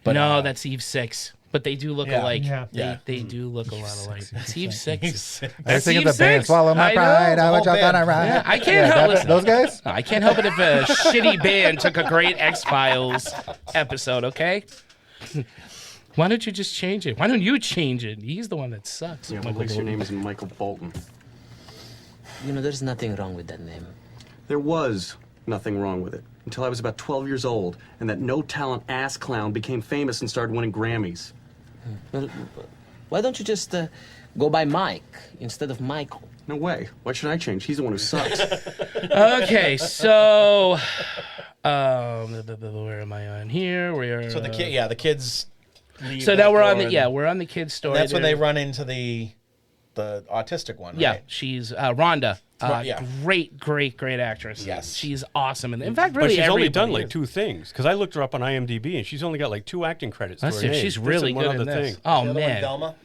But no, that's Eve 6. But they do look alike. Yeah. They do look a lot alike. It's Eve 6. I was thinking of the band, Swallow My Pride, I would jump on a ride. Yeah, I can't help it. Those guys? I can't help it if a shitty band took a great X-Files episode, okay? Why don't you just change it? Why don't you change it? He's the one that sucks. Yeah, at least your name isn't Michael Bolton. You know, there's nothing wrong with that name. There was nothing wrong with it until I was about 12 years old, and that no-talent ass clown became famous and started winning Grammys. Well, why don't you just go by Mike instead of Michael? No way. Why should I change? He's the one who sucks. Okay, so where am I on here? So the kids leave. So now we're on the kids' story. And that's when they run into the autistic one, right? Yeah, she's Rhonda. Yeah. Great actress. Yes. She's awesome. And in fact, really, but she's only done everybody like 2 things. Because I looked her up on IMDb, and she's only got like 2 acting credits. That's to her it. name. She's This really and one good in other this. thing. Oh, The other one, man. Velma?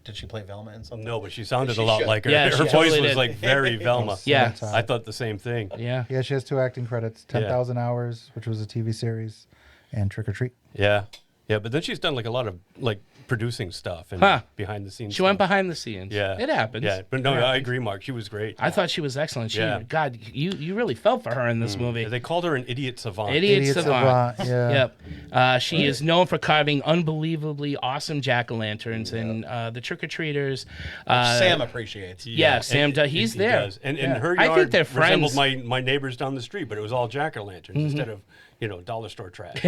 Did she play Velma in something? No, but she sounded She a lot should. like her. Yeah, Her she voice totally was did. like very Velma. Yeah. I thought the same thing. Yeah. Yeah, she has 2 acting credits, 10,000 Hours, which was a TV series, and Trick or Treat. Yeah. Yeah, but then she's done like a lot of like producing stuff and behind the scenes. She went behind the scenes. Yeah. It happens. Yeah, but no, It I happens. agree, Mark. She was great. I thought she was excellent. Yeah. God, you really felt for her in this movie. They called her an idiot savant. Idiot savant. Yeah. Yep. She is known for carving unbelievably awesome jack-o'-lanterns and the trick-or-treaters. Sam appreciates. Yeah, Sam does. He's He there. does. And Yeah. her I yard think they're resembled friends. my neighbors down the street, but it was all jack-o'-lanterns instead of, dollar store trash.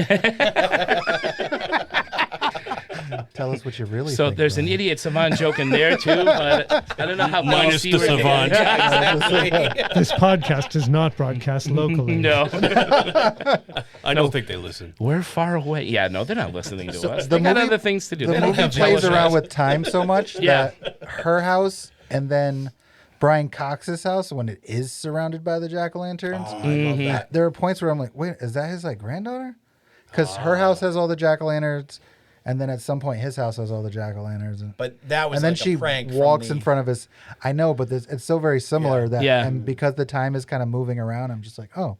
Tell us what you really So think. there's an idiot savant joke in there too, but I don't know how Minus fancy the we're getting. savant. Yeah, exactly. This podcast is not broadcast locally. No. I don't think they listen. We're far away. Yeah, no, they're not listening to us. the They got movie- other things to do. The They don't movie have plays television. around with time so much Yeah. that her house and then Brian Cox's house, when it is surrounded by the jack-o'-lanterns, Oh, I love that. there are points where I'm like, wait, is that his granddaughter? Because her house has all the jack-o'-lanterns, and then at some point his house has all the jack-o'-lanterns. But that was and then like a she prank from walks the- in front of his. I know, but it's so very similar that, Yeah. and because the time is kind of moving around, I'm just like, oh,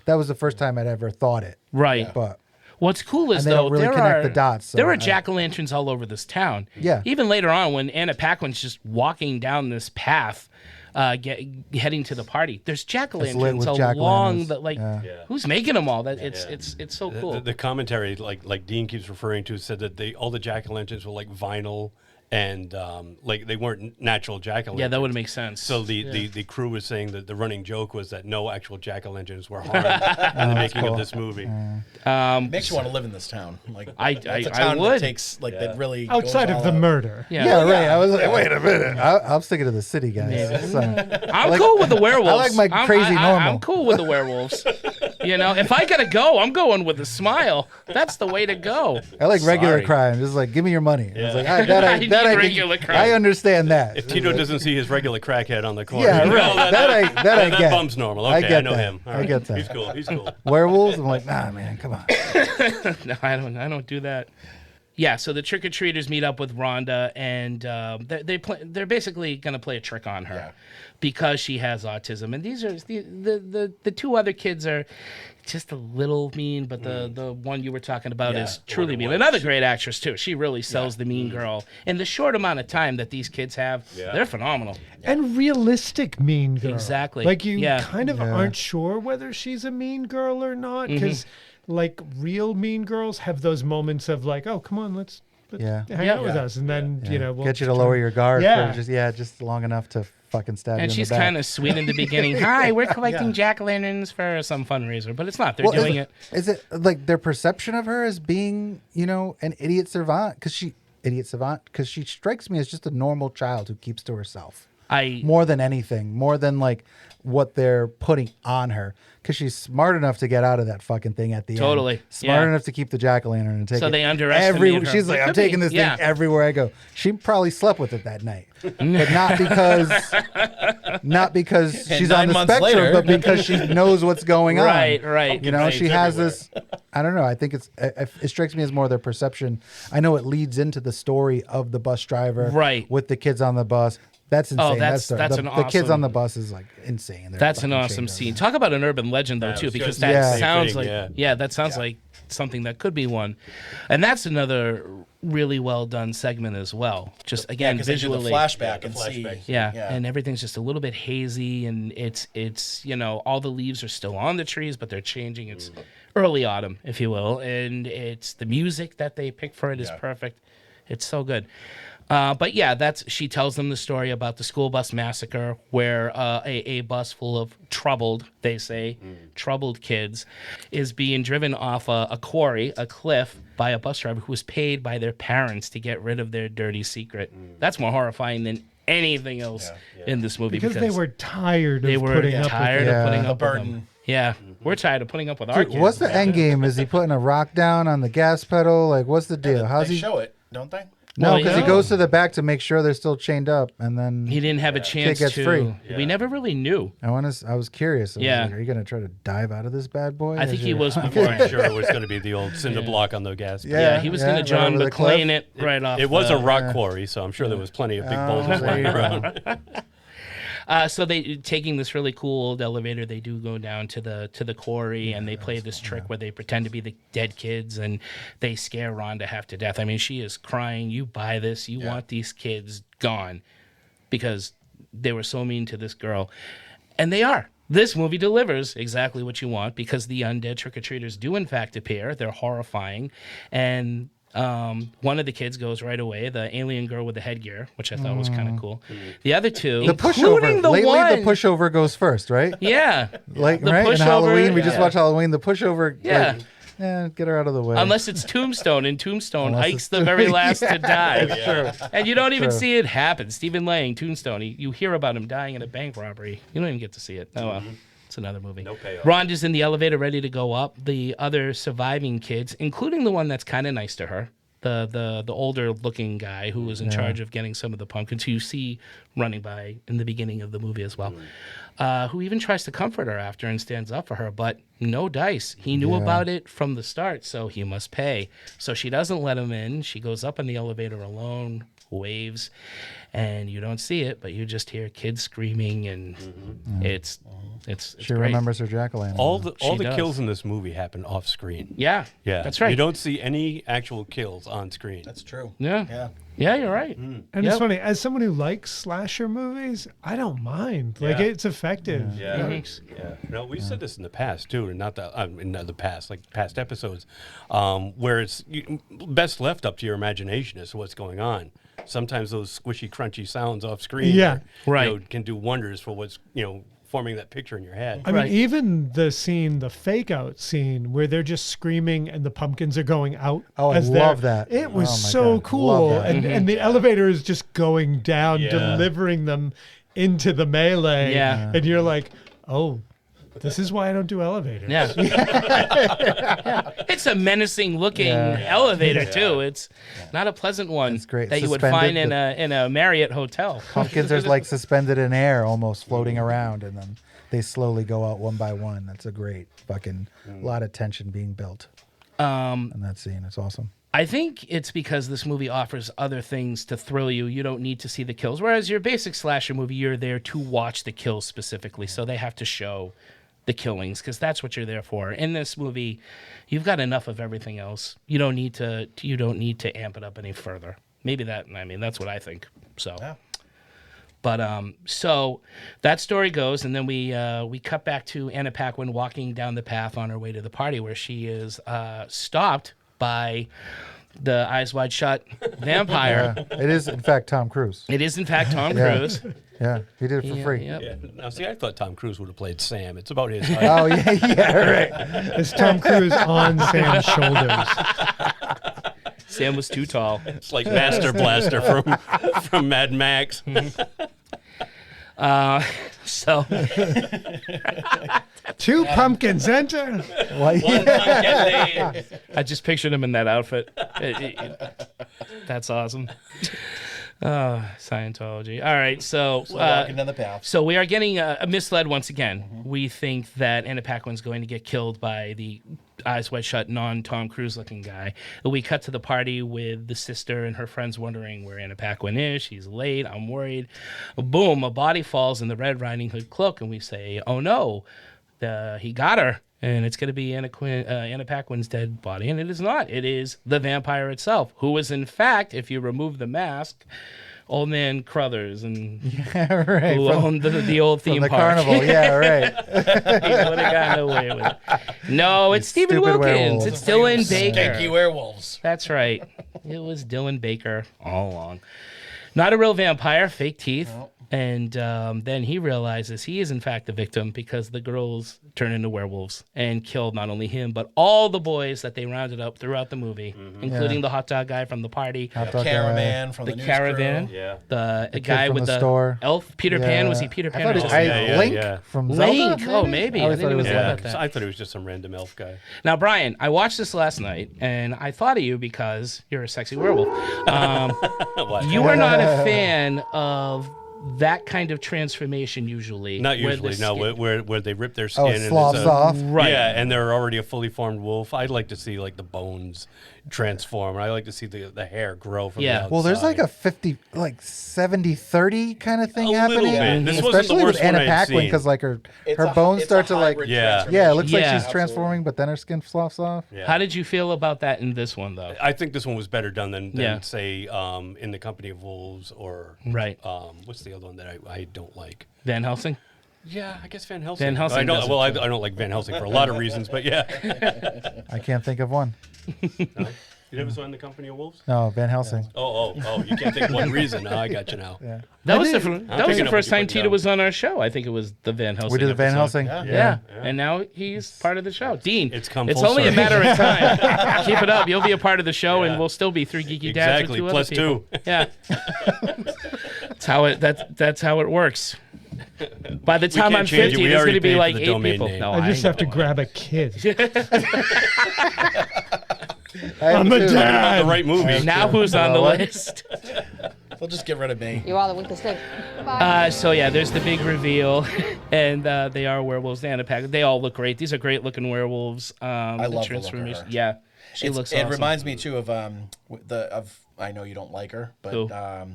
that was the first time I'd ever thought it. Right. But What's cool is And they don't though really there connect are the dots, so there are I- jack-o'-lanterns all over this town. Yeah. Even later on, when Anna Paquin's just walking down this path, heading to the party, there's jack-o'-lanterns with along jack-o'-lanterns. the Yeah. who's making them all? That it's so cool. The commentary, like Dean keeps referring to, said that all the jack-o'-lanterns were like vinyl and like they weren't natural jack-o'-lanterns. Yeah, that would make sense. So the crew was saying that the running joke was that no actual jack-o'-lanterns were harmed in the making of this movie. Makes you want to live in this town. Like it's a town would. that takes that really Outside goes of the all out. murder. yeah, right. I was like, wait a minute. I'm sticking to the city, guys. So, I'm cool with the werewolves. I like my crazy normal. I'm cool with the werewolves. If I gotta go, I'm going with a smile. That's the way to go. I like regular Sorry. crime. Just like, give me your money. Yeah. It's like, I need can- regular crime. I understand that. If Tito doesn't see his regular crackhead on the corner, Yeah, you right. know, I get. that bum's normal. Okay, I get know that. him. All I right. get that. He's cool. He's cool. Werewolves? I'm like, nah, man, come on. No, I don't do that. Yeah, so the trick-or-treaters meet up with Rhonda, and they're basically going to play a trick on her because she has autism. And these are the two other kids are just a little mean, but the one you were talking about is truly mean. Another great actress, too. She really sells the mean girl. In the short amount of time that these kids have, they're phenomenal. And realistic mean girl. Exactly. Like you kind of aren't sure whether she's a mean girl or not, because like real mean girls have those moments of like, oh, come on, let's hang out with us, and then we'll get you to lower your guard for just long enough to fucking stab you in and the she's back. kind of sweet in the beginning. Hi, we're collecting jack-o'-lanterns for some fundraiser, but it's not. They're doing it. Is it like their perception of her as being, an idiot savant? Because she strikes me as just a normal child who keeps to herself. More than anything, more than like what they're putting on her, because she's smart enough to get out of that fucking thing at the end. Totally. Smart enough to keep the jack-o'-lantern and take it. So they underestimate her. She's like, I'm taking this thing everywhere I go. She probably slept with it that night, but not because she's on the spectrum, but because she knows what's going on. Right. She has this. I don't know. I think it strikes me as more their perception. I know it leads into the story of the bus driver, right, with the kids on the bus. That's insane. Oh, that's an awesome. The kids on the bus is like insane. That's an awesome scene. Talk about an urban legend though too, because that sounds like that sounds like something that could be one, and that's another really well done segment as well. Just again visually, they do the flashback and see, and everything's just a little bit hazy, and it's all the leaves are still on the trees, but they're changing. It's early autumn, if you will, and it's the music that they pick for it is perfect. It's so good. But she tells them the story about the school bus massacre, where a bus full of troubled kids is being driven off a quarry, a cliff, by a bus driver who was paid by their parents to get rid of their dirty secret. That's more horrifying than anything else in this movie. Because they were tired of putting up with burden. Yeah, we're tired of putting up with our kids. What's the end game? Is he putting a rock down on the gas pedal? Like, what's the deal? They show it, don't they? No, because he goes to the back to make sure they're still chained up, and then he didn't have a chance kid gets to. free. We never really knew. I was curious. I was like, are you gonna try to dive out of this bad boy? I think he was before. I'm sure it was going to be the old cinder block on the gas. He was going to John McClane it right off. It was a rock quarry, so I'm sure there was plenty of big boulders lying around. So they taking this really cool old elevator. They do go down to the quarry, and they play this trick where they pretend to be the dead kids, and they scare Rhonda half to death. I mean, she is crying. You buy this? You want these kids gone because they were so mean to this girl, and they are. This movie delivers exactly what you want because the undead trick-or-treaters do in fact appear. They're horrifying, and one of the kids goes right away, the alien girl with the headgear, which I thought was kind of cool. The other two, the pushover. The pushover goes first, right? Yeah, like the right in pushover, Halloween. We just watched Halloween. The pushover. Yeah. Get her out of the way. Unless it's Tombstone. In Tombstone, Ike's the very last to die. And you don't even see it happen. Stephen Lang, Tombstone. You hear about him dying in a bank robbery. You don't even get to see it. Oh well. It's another movie. No payoff. Rhonda's in the elevator ready to go up. The other surviving kids, including the one that's kind of nice to her, the older looking guy who was in charge of getting some of the pumpkins, who you see running by in the beginning of the movie as well, who even tries to comfort her after and stands up for her, but no dice. He knew about it from the start, so he must pay. So she doesn't let him in. She goes up in the elevator alone, waves, and you don't see it, but you just hear kids screaming, and it's she great. remembers her jack-o'-lantern. All the kills in this movie happen off screen. Yeah, that's right. You don't see any actual kills on screen. That's true. Yeah, you're right. And it's funny, as someone who likes slasher movies, I don't mind. Like, it's effective. No, we said this in the past too, and not in the past, like past episodes, where it's best left up to your imagination as to what's going on. Sometimes those squishy, crunchy sounds off screen, can do wonders for what's forming that picture in your head. I mean, even the fake out scene where they're just screaming and the pumpkins are going out. Oh, I love that. It was so cool. And the elevator is just going down, delivering them into the melee. Yeah. And you're like, oh, this is why I don't do elevators. Yeah. It's a menacing looking elevator too. It's not a pleasant one that you would find in a Marriott hotel. Pumpkins are like suspended in air, almost floating around, and then they slowly go out one by one. That's a great fucking lot of tension being built in that scene. It's awesome. I think it's because this movie offers other things to thrill you. You don't need to see the kills. Whereas your basic slasher movie, you're there to watch the kills specifically. So they have to show the killings because that's what you're there for. In this movie, you've got enough of everything else. You don't need to amp it up any further. Maybe that's what I think. So. Yeah. But so that story goes, and then we cut back to Anna Paquin walking down the path on her way to the party where she is stopped by the Eyes Wide Shut vampire. Yeah. It is, in fact, Tom Cruise. It is, in fact, Tom Cruise. Yeah, he did it for free. Yep. Yeah. Now, see, I thought Tom Cruise would have played Sam. It's about his height. Oh, right. It's Tom Cruise on Sam's shoulders. Sam was too tall. It's like Master Blaster from Mad Max. So two pumpkins enter. One pumpkin. I just pictured him in that outfit. That's awesome. Scientology. All right, so walking down the path. So we are getting misled once again. Mm-hmm. We think that Anna Paquin's going to get killed by the Eyes Wide Shut, non-Tom Cruise looking guy. We cut to the party with the sister and her friends wondering where Anna Paquin is. She's late. I'm worried. Boom, a body falls in the Red Riding Hood cloak, and we say, oh no, he got her. And it's going to be Anna Paquin's dead body. And it is not. It is the vampire itself, who is, in fact, if you remove the mask, Old Man Crothers, and who owned the old theme the park. carnival. Yeah, right. He would have gotten away with it. No, it's Stephen Wilkins. Werewolves. It's Dylan Baker. Stinky werewolves. That's right. It was Dylan Baker all along. Not a real vampire, fake teeth. No. And then he realizes he is, in fact, the victim because the girls turn into werewolves and killed not only him, but all the boys that they rounded up throughout the movie, including the hot dog guy from the party, the caravan from the news caravan, crew. the guy from with the store. elf, Peter Pan. Was he Peter Pan? Link from Zelda? Link. Oh, maybe. I didn't even think about that. I thought it was just some random elf guy. Now, Brian, I watched this last night, and I thought of you because you're a sexy werewolf. You are not a fan of that kind of transformation usually. Not usually, where they rip their skin and sloughs off. Right. Yeah, and they're already a fully formed wolf. I'd like to see like the bones transform. I like to see the hair grow from the outside. Well, there's like a 70-30 kind of thing happening. Bit. This especially wasn't the worst with Anna one I'd Paquin, because like her bones start to like it looks like she's transforming, but then her skin sloughs off. Yeah. How did you feel about that in this one though? I think this one was better done than say In the Company of Wolves or what's the other one that I don't like? Van Helsing? Yeah, I guess Van Helsing. Van Helsing. I don't like Van Helsing for a lot of reasons, but yeah. I can't think of one. No? You never saw In the Company of Wolves? No, Van Helsing. Oh, you can't think of one reason. I got you now. Yeah. That was the first time Tita was on our show. I think it was the Van Helsing. We did the Van Helsing. Yeah. And now he's part of the show. Dean, it's come it's full only circle. a matter of time. Keep it up. You'll be a part of the show, and we'll still be Three Geeky Dads Exactly, with plus 2 other people. Yeah. That's how it works. By the time I'm 50, there's going to be like 8 people. No, I just have to grab a kid. I'm a dad. The right movie. Now who's on the list? They'll just get rid of me. You are the weakest link. So yeah, there's the big reveal, and they are werewolves. Anna Paquin. They all look great. These are great looking werewolves. I love transformation. the look of her. Yeah, she looks awesome. It reminds me too of I know you don't like her, but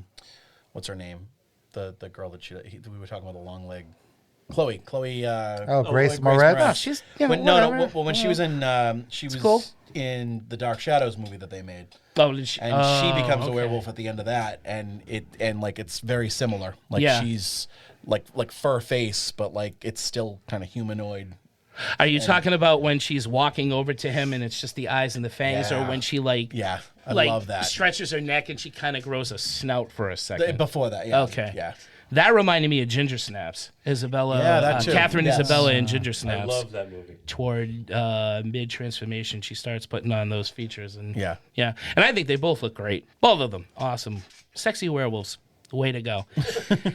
what's her name? The girl that we were talking about, the long leg. Chloe. Grace Moretz. Oh, she's when she was in cool. in the Dark Shadows movie that they made. Oh, did she? And she becomes a werewolf at the end of that, and it's very similar. Like she's like fur face, but like it's still kind of humanoid. Are you talking about when she's walking over to him and it's just the eyes and the fangs, or when she I love that. stretches her neck and she kind of grows a snout for a second? Before that, Okay. Yeah. That reminded me of Ginger Snaps. Isabella, Catherine Isabella in Ginger Snaps. I love that movie. Toward mid-transformation, she starts putting on those features. And yeah. And I think they both look great. Both of them. Awesome. Sexy werewolves. Way to go.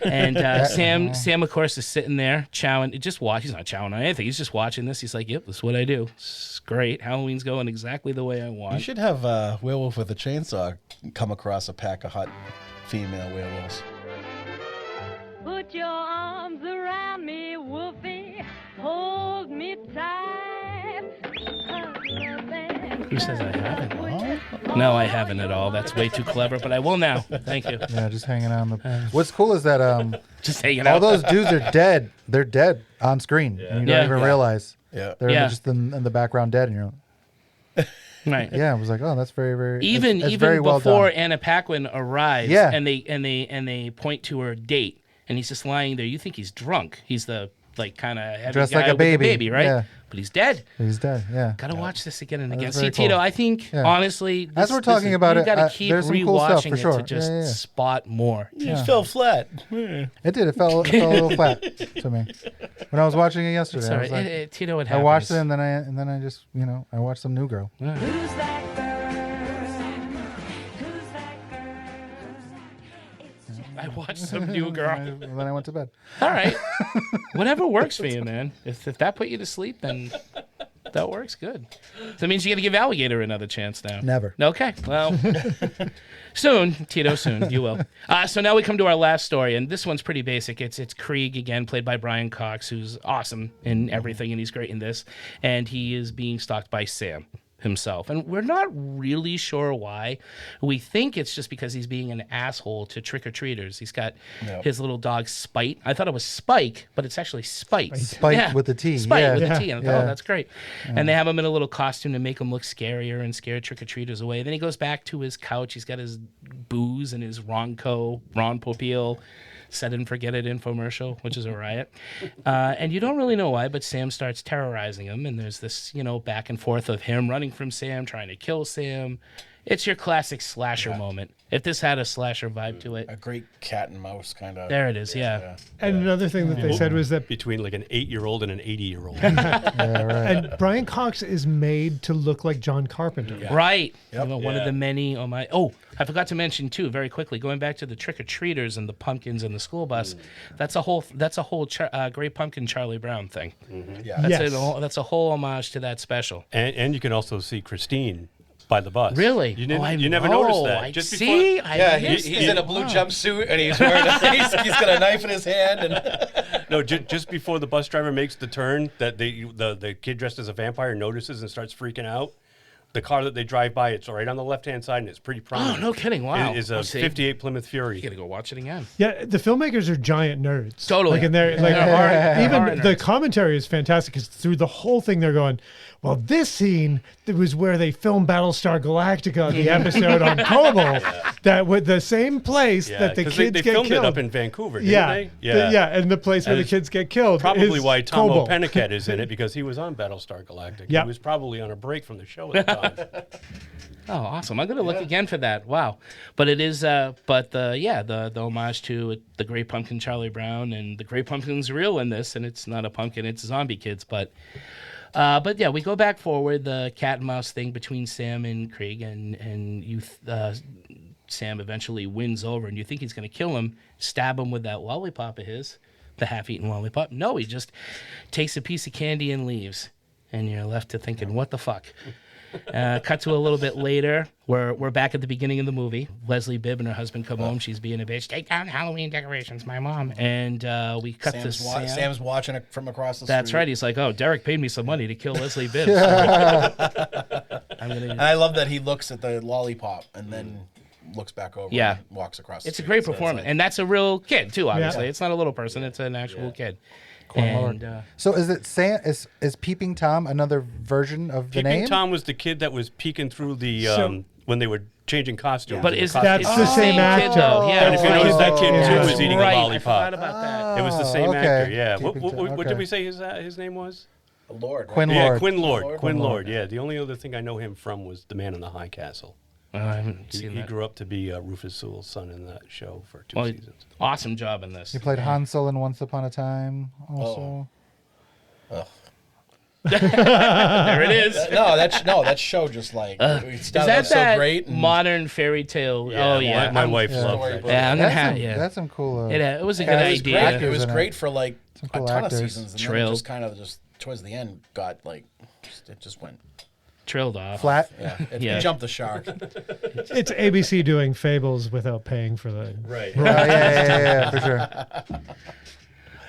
And Sam, of course, is sitting there chowing. He's not chowing on anything. He's just watching this. He's like, yep, this is what I do. It's great. Halloween's going exactly the way I want. You should have a werewolf with a chainsaw come across a pack of hot female werewolves. Put your arms around me, Wolfie. Hold me tight. Who says I haven't? No, I haven't at all. That's way too clever, but I will now. Thank you. Yeah, just hanging out on the. What's cool is that just hanging all out. those dudes are dead. They're dead on screen, and you don't even realize. Yeah. They're just in the background dead, and you're like, right. Yeah, I was like, oh, that's very, very. Even it's very well before done. Anna Paquin arrives, Yeah. and they point to her date, and he's just lying there. You think he's drunk. He's the kind of heavy Dressed guy like a with the baby. baby, right? Yeah. But he's dead. He's dead. Yeah. Gotta watch this again and That's again. very See, Tito, cool. I think Yeah. honestly, As we're talking about you it, gotta keep there's some cool stuff rewatching for it sure. to just Yeah. spot more. It just fell flat. It did. It fell a little flat to me when I was watching it yesterday. It's I all was right. like, Tito, it I watched happens. it and then I just I watched some New Girl. I watched some New Girl. And then I went to bed. All right. Whatever works for you, man. If that put you to sleep, then that works good. So that means you got to give Alligator another chance now. Never. Okay. Well, soon, Tito, soon. You will. So now we come to our last story, and this one's pretty basic. It's Krieg, again, played by Brian Cox, who's awesome in everything, and he's great in this. And he is being stalked by Sam himself, and we're not really sure why. We think it's just because he's being an asshole to trick-or-treaters. He's got his little dog Spite. I thought it was Spike, but it's actually Spite. Spite with the T. Spite with yeah. the T. And I thought, oh, that's great. And they have him in a little costume to make him look scarier and scare trick-or-treaters away. Then he goes back to his couch. He's got his booze and his Ron Popeil Set and Forget It infomercial, which is a riot. And you don't really know why, but Sam starts terrorizing him, and there's this, back and forth of him running from Sam, trying to kill Sam. It's your classic slasher moment. If this had a slasher vibe to it. A great cat and mouse kind of. There it is, yeah. And another thing that they said was that between like an 8-year-old and an 80-year-old. And Brian Cox is made to look like John Carpenter. Right. One of the many. I forgot to mention too, very quickly, going back to the trick-or-treaters and the pumpkins and the school bus. That's a whole Great Pumpkin Charlie Brown thing. Mm-hmm. Yeah. That's a whole homage to that special. And you can also see Christine by the bus. Really? You never noticed that. Just He's before, in a blue jumpsuit and he's wearing he's got a knife in his hand and No, just before the bus driver makes the turn, that the kid dressed as a vampire notices and starts freaking out. The car that they drive by, it's right on the left-hand side, and it's pretty prominent. Oh, no kidding. Wow. It is a 58 Plymouth Fury. You got to go watch it again. Yeah, the filmmakers are giant nerds. Totally. And they're even the commentary is fantastic because through the whole thing they're going, well, this scene was where they filmed Battlestar Galactica, the episode on Kobo, that with the same place that the kids they get filmed killed. it up in Vancouver, didn't they? And the place where the kids get killed. Probably is why Tom Kobo. O'Pennicket is in it, because he was on Battlestar Galactica. Yep. He was probably on a break from the show at the time. Oh, awesome! I'm gonna look again for that. Wow, but it is, the homage to the Great Pumpkin Charlie Brown, and the Great Pumpkin's real in this, and it's not a pumpkin; it's zombie kids. But yeah, we go back forward, the cat and mouse thing between Sam and Krieg, and Sam eventually wins over, and you think he's gonna kill him, stab him with that lollipop of his, the half-eaten lollipop. No, he just takes a piece of candy and leaves, and you're left to thinking, what the fuck. Cut to a little bit later. We're back at the beginning of the movie. Leslie Bibb and her husband come home. She's being a bitch. Take down Halloween decorations, my mom. And we cut to Sam. Sam's watching it from across the street. That's right. He's like, oh, Derek paid me some money to kill Leslie Bibb. And I love that he looks at the lollipop and then looks back over and walks across the It's street. a great So it's performance. like- And that's a real kid, too, obviously. It's not a little person. It's an actual kid. And, so is it Sam? Is Peeping Tom another version of the name? Peeping Tom was the kid that was peeking through the when they were changing costumes. But that's the same actor? Kid, though. Yeah, and if you notice, that kid too was eating right. a lollipop. I forgot about that. It was the same okay. actor. Yeah. Peeping Tom, What did we say his name was? Lord. Right? Quinn Yeah, Lord. Quinn Lord. Quinn Lord. Yeah. The only other thing I know him from was The Man in the High Castle. I haven't seen He that. grew up to be Rufus Sewell's son in that show for 2 seasons. Awesome job in this. He played Hansel in Once Upon a Time. Also. There it is. That show just like it started out so great. And modern fairy tale? Yeah, oh yeah, my wife loved that. Yeah, I'm gonna have That's some cool. it was a good idea. It was great for like cool a ton actors. of seasons, and then it just kind of just towards the end got like it just went trailed off. Flat. Yeah, it jumped the shark. It's ABC doing Fables without paying for the right. Yeah, for sure.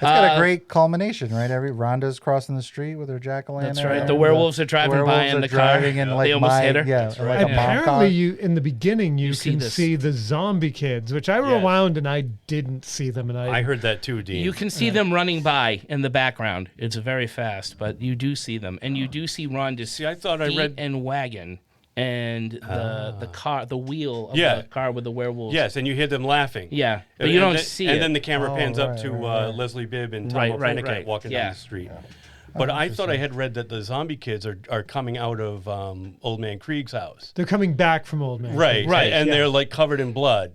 It's got a great culmination, right? Rhonda's crossing the street with her jack-o'-lantern. That's right. The werewolves are driving by in the car. And, like, they almost hit her. Yeah, That's like a mom car. Apparently, in the beginning, you see can this. see the zombie kids, which I rewound and I didn't see them. And I heard that too, Dean. You can see them running by in the background. It's very fast, but you do see them, and you do see Rhonda's I thought I feet read and wagon, and the car, the wheel of the car with the werewolves. Yes, and you hear them laughing. Yeah, but you don't then, see and it. then the camera pans up to right. Leslie Bibb and Tom Right, O'Fennican walking yeah. down the street. But I thought I had read that the zombie kids are coming out of Old Man Krieg's house. They're coming back from Old Man. Right, Right, and yeah. they're like covered in blood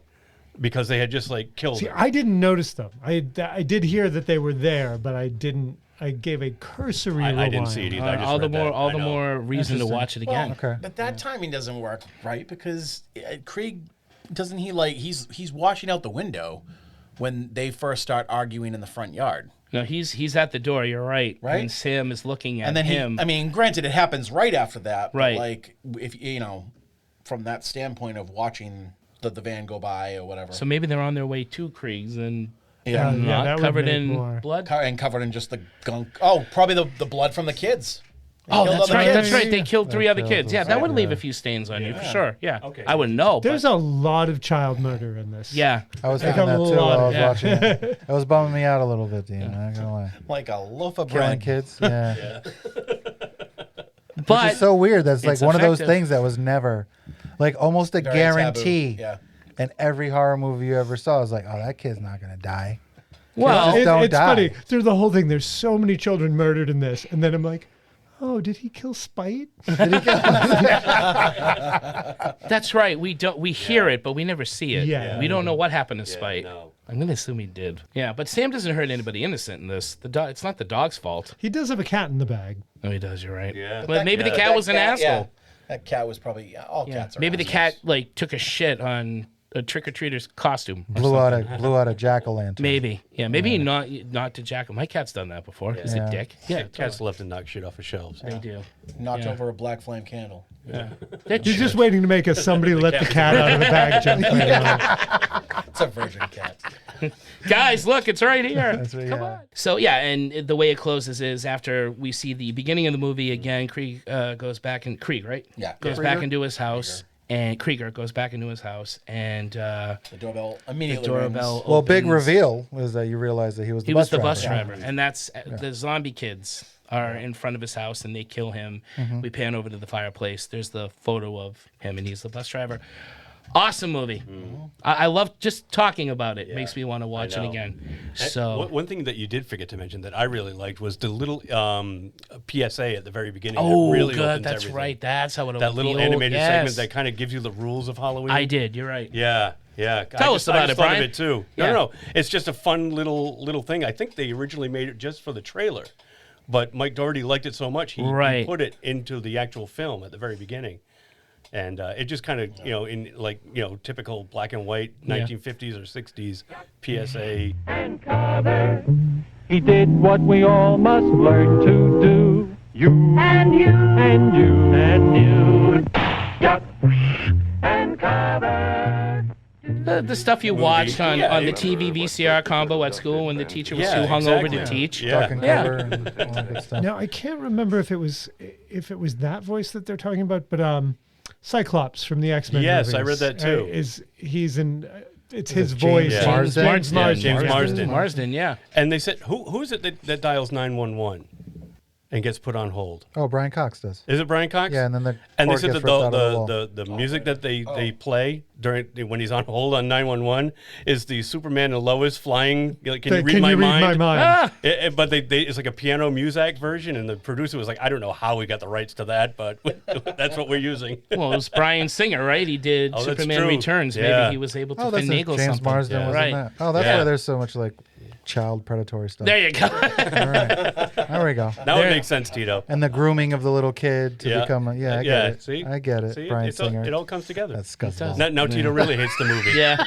because they had just like killed See, her. I didn't notice them. I did hear that they were there, but I didn't. I gave a cursory rewind. I didn't see it either. I just all the read that. more, I know. more reason to watch it again. Okay. But that timing doesn't work, right? Because Krieg, doesn't he like he's washing out the window when they first start arguing in the front yard. No, he's at the door. You're right. Right? And Sam is looking at And then him. I mean, granted, it happens right after that. But Right. like, if you know, from that standpoint of watching the van go by or whatever. So maybe they're on their way to Krieg's and Yeah. they're not that would covered make in more. blood. And covered in just the gunk. Oh, probably the blood from the kids. They Oh, killed that's other right. kids. That's right. They killed three other killed kids. Yeah, those, that would leave yeah. a few stains on you for Yeah. sure. Yeah. Okay. I wouldn't know. There's but, a lot of child murder in this. yeah. I was Like thinking a that too while I lot, was yeah. watching it. It was bumming me out a little bit, Dean. I'm not gonna lie. Like a loaf of Killing bread. kids. Yeah. Which But is so weird. That's like it's one of those effective. things that was never, like almost a Very guarantee. taboo. Yeah. And every horror movie you ever saw was like, oh, that kid's not gonna die. well, just don't it's die. funny. Through the whole thing, there's so many children murdered in this, and then I'm like, oh, did he kill Spite? that's right. We hear it, but we never see it. Yeah. We don't know what happened to Spite. no. I'm gonna assume he did. Yeah, but Sam doesn't hurt anybody innocent in this. It's not the dog's fault. He does have a cat in the bag. No, he does. You're right. Yeah. But maybe the That cat was an cat- asshole. Yeah. That cat was probably all Yeah. cats are Maybe the assholes. cat like took a shit on a trick or treater's costume. or Blew out something. a jack-o'-lantern. Maybe. Yeah. Maybe not to Jack. My cat's done that before. He's Yeah. a dick. Yeah. Cats love to knock shit off of shelves. They do. knocked Yeah. over a black flame candle. Yeah. You're just waiting to make a somebody let the cat out of the bag joke. It's a virgin cat. Guys, look, it's right here. That's what, Come yeah. on. So yeah, and the way it closes is after we see the beginning of the movie again. Krieg goes back and Krieg, right? Yeah. Goes back into his house, and Krieger goes back into his house, and The doorbell the immediately doorbell. rings. Well, big opens. reveal was that you realize that he was the bus the driver. bus driver, and that's the zombie kids are in front of his house, and they kill him. Mm-hmm. We pan over to the fireplace. There's the photo of him, and he's the bus driver. Awesome movie. I love just talking about it. Makes me want to watch it know. again. And So one thing that you did forget to mention that I really liked was the little PSA at the very beginning. oh, that really good. opens That's everything. right. That's how it. That little the animated old, segment yes. that kind of gives you the rules of Halloween. I did. You're right. Yeah, yeah. Tell us about I it, just thought Brian. of it too. Yeah. No. It's just a fun little thing. I think they originally made it just for the trailer, but Mike Doherty liked it so much he Right. put it into the actual film at the very beginning. And it just kind of, in like, typical black and white 1950s or 60s PSA. He did what we all must learn to do. You and you and you and you. Duck and cover. The stuff you watched on the TV VCR combo at school when the teacher was too hungover to teach. Duck and cover and all that good stuff. Now I can't remember if it was that voice that they're talking about, but Cyclops from the X-Men. Yes, movies, I read that too. He's in? It's Is his it voice. James Marsden? James Marsden. James Yeah. Marsden. Marsden, yeah. And they said, who is it that dials 911 and gets put on hold? Oh, Brian Cox does. Is it Brian Cox? Yeah, and then the And they cord said gets that ripped out of the wall. the music that they play during when he's on hold on 911 is the Superman and Lois flying. Like, can you read my mind? Ah! But it's like a piano Muzak version, and the producer was like, I don't know how we got the rights to that, but that's what we're using. Well, it was Bryan Singer, right? He did Oh, that's Superman true. Returns. Yeah. Maybe he was able to Oh, that's finagle James something. Marsden was right. in that. Oh, that's Yeah. why there's so much like child predatory stuff. There you go. All right. There we go. Now it makes sense, Tito. And the grooming of the little kid to Yeah. become I Yeah, get it. see? I get it. See? Brian It's all- Singer. it all comes together. That's disgusting. Now Tito really hates the movie. Yeah.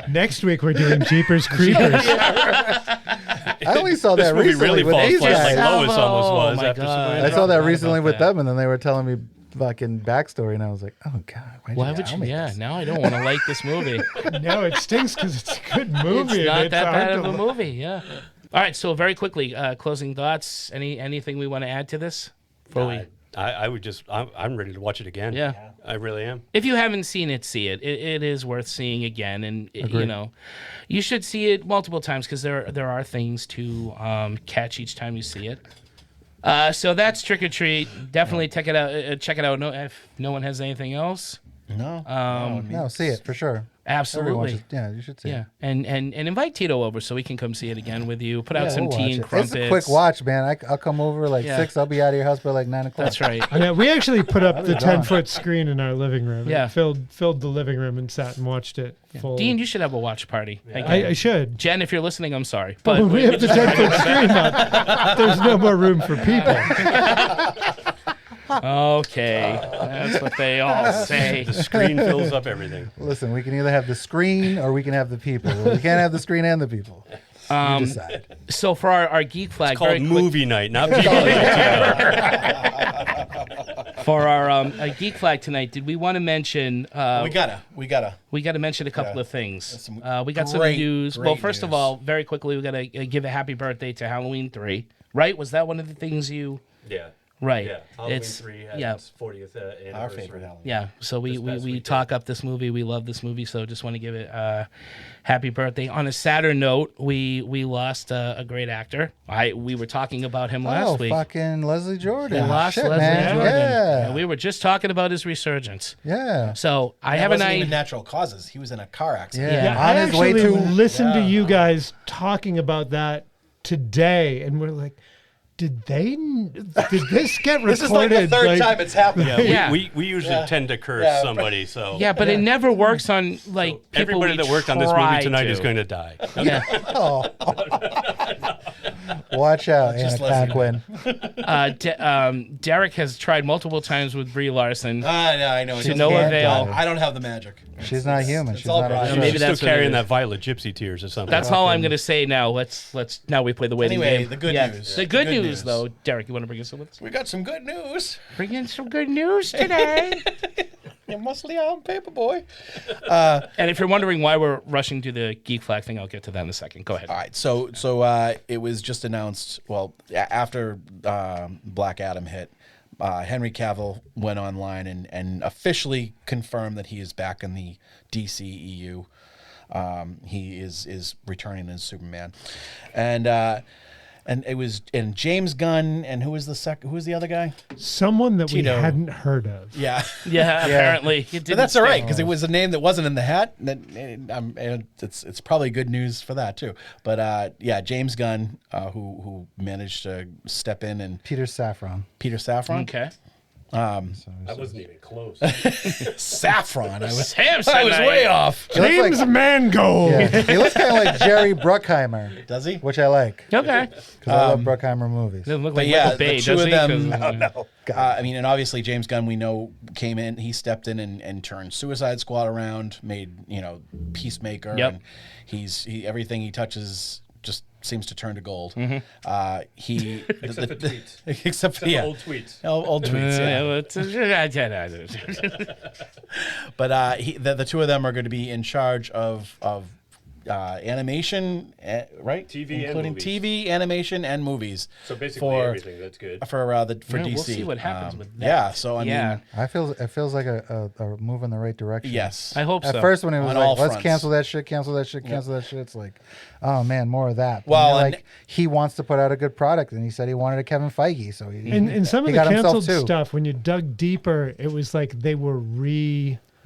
Next week we're doing Jeepers Creepers. I only saw This that movie recently really with falls these flat like guys. Lois almost was my after God. Superman. I saw that dropped. recently with them, and then they were telling me fucking backstory, and I was like, oh god, Why would you? Yeah, now I don't want to like this movie. No, it stinks because it's a good movie. It's not and that hard bad to of a li- movie. Yeah. All right. So very quickly, closing thoughts. Anything we want to add to this? Before we. I would just, I'm ready to watch it again. Yeah. I really am. If you haven't seen it, see it. It is worth seeing again, and Agreed. you know, you should see it multiple times because there are things to catch each time you see it. So that's Trick or Treat. Definitely check it out. Check it out. No, if no one has anything else. No. No, see it for sure. Absolutely. You should see Yeah, it. and invite Tito over so we can come see it again with you. Put out Yeah, some we'll tea watch and it. crumpets. It's a quick watch, man. I'll come over like Yeah. 6. I'll be out of your house by like 9 o'clock. That's right. Yeah, we actually put up I'll the be gone. 10-foot screen in our living room. Yeah. It filled the living room and sat and watched it. Full. Dean, you should have a watch party. I should. Jen, if you're listening, I'm sorry. But when we have the 10-foot screen up, there's no more room for people. Okay, that's what they all say. The screen fills up everything. Listen, we can either have the screen or we can have the people. We can't have the screen and the people. You decide. So for our geek flag, It's called very quick- movie night, not people night. For our geek flag tonight, did we want to mention? We gotta mention a couple of things. some We got some great, news. great Well, first of news. all, very quickly, we got to give a happy birthday to Halloween 3. Right? Was that one of the things you? Yeah. Right. Yeah. Halloween It's 3 had yeah. its 40th anniversary. Our favorite Halloween. Yeah, so we This past we weekend. talk up this movie. We love this movie, so just want to give it happy birthday. On a sadder note, we lost a great actor. We were talking about him last week. Fucking Leslie Jordan. We lost Shit, Leslie man. Jordan. Yeah. And we were just talking about his resurgence. Yeah. So I That have an wasn't idea. even natural causes. He was in a car accident. Yeah. I On his way actually to. listened to you guys talking about that today, and we're like, did this get recorded? This is like the third time it's happened. Yeah, Yeah. we usually tend to curse somebody, so Yeah, but it never works on like people everybody we that worked on this try movie tonight to. is going to die. Yeah. Watch out, Anna Just listen. Paquin. Derek has tried multiple times with Brie Larson. I know. It To doesn't- no can't avail. die. I don't have the magic. She's not human. It's She's all not Brian. a Maybe She's that's still what it carrying is. that Violet Gypsy tears or something. That's all I'm going to say now. Let's now we play the waiting Anyway, game. the good Yeah. news. The good news, though, Derek, you want to bring us with? We got some good news. Bring in some good news today. You're mostly on paper, boy. And if you're wondering why we're rushing to the geek flag thing, I'll get to that in a second. Go ahead. All right, so it was just announced. Well, after Black Adam hit, Henry Cavill went online and officially confirmed that he is back in the DCEU. He is returning as Superman, and it was James Gunn, and who was the other guy? Someone that Tito. we hadn't heard of. Yeah. Yeah, apparently. It But didn't that's all right stick. because it was a name that wasn't in the hat. And it's probably good news for that too. But James Gunn, who managed to step in, and Peter Safran. Okay. I wasn't even close. Saffron. I was Samsonite. way off. He looks James like- Mangold. Yeah. He looks kind of like Jerry Bruckheimer. Does he? Which I like. Okay. Because I love Bruckheimer movies. Doesn't look But like yeah, Michael Bay, the two does of he? them. 'Cause, I mean, and obviously James Gunn, we know, came in. He stepped in and turned Suicide Squad around. Made Peacemaker. Yep. And he everything he touches just seems to turn to gold. Mm-hmm. He Except for tweets. except for old tweets. old tweets. But the two of them are going to be in charge of animation, right? TV and including movies. TV, animation, and movies. So basically everything. That's good. For Yeah, DC. we'll see what happens with that. Yeah. So I Yeah. mean, It feels like a move in the right direction. yes. I hope At so. first, when it was On all like, let's fronts. cancel that shit, cancel that shit, cancel that shit, it's like, oh man, more of that. But Well, you're and- like he wants to put out a good product, and he said he wanted a Kevin Feige, so he And some he of the got himself canceled too. stuff, when you dug deeper, it was like they were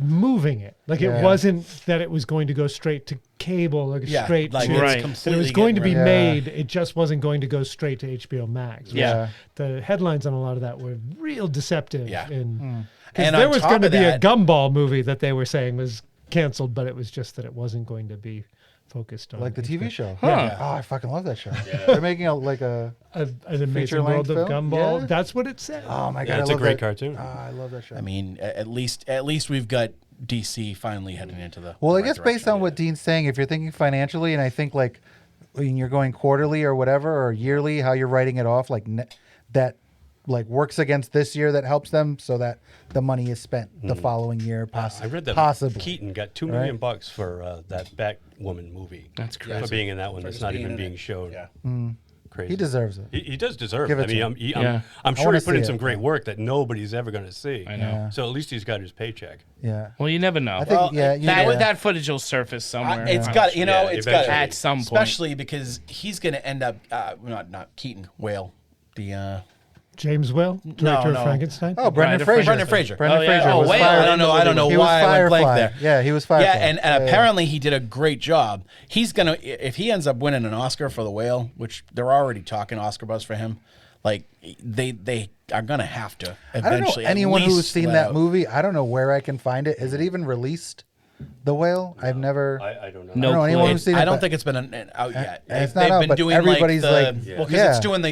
moving it. Like Yeah. it wasn't that it was going to go straight to cable, like Yeah, straight like to it's Right. that completely it was going to be getting rid- made. It just wasn't going to go straight to HBO Max. which Yeah. The headlines on a lot of that were real deceptive. Yeah. And And there on was top going to of be a that- Gumball movie that they were saying was canceled, but it was just that it wasn't going to be focused on like the TV HBO. show. Huh. Oh, I fucking love that show. They're making an An amazing feature-length world of film? Gumball. Yeah. That's what it said. Oh my god, Yeah, it's I a love great that. cartoon. Oh, I love that show. I mean, at least we've got DC finally heading into the. Well, the I right guess based direction. on what Dean's saying, if you're thinking financially, and I think like when you're going quarterly or whatever, or yearly, how you're writing it off, like that like works against this year that helps them, so that the money is spent the following year. I read that possibly Keaton got $2 million bucks for that Batwoman movie. That's crazy. For being in that one For that's just not being even in being it. shown. Yeah. Crazy. He deserves it. He does deserve Give it. it to I mean, him. I'm I sure wanna he put in see some it. great work that nobody's ever going to see. I know. Yeah. So at least he's got his paycheck. Yeah. Well, you never know. I think that footage will surface somewhere. It's got, you know, it's got at some point. especially because he's going to end up not Keaton, Whale, the James Whale, director of Frankenstein. Oh, Brendan Fraser. Brendan Fraser. Brendan Fraser. Oh, was Whale. Fire- I don't know He was why I went blank Firefly. there. Yeah, he was Firefly. Yeah, and apparently he did a great job. He's gonna, if he ends up winning an Oscar for The Whale, which they're already talking Oscar buzz for him, like they are gonna have to I don't know eventually. anyone at least who's seen let that out. movie. I don't know where I can find it. Is it even released? The Whale? I've never. I don't know. I don't know anyone who's seen it. I don't but- think it's been out yet. It's They've not out, been but doing everybody's like like, the, well, because it's doing the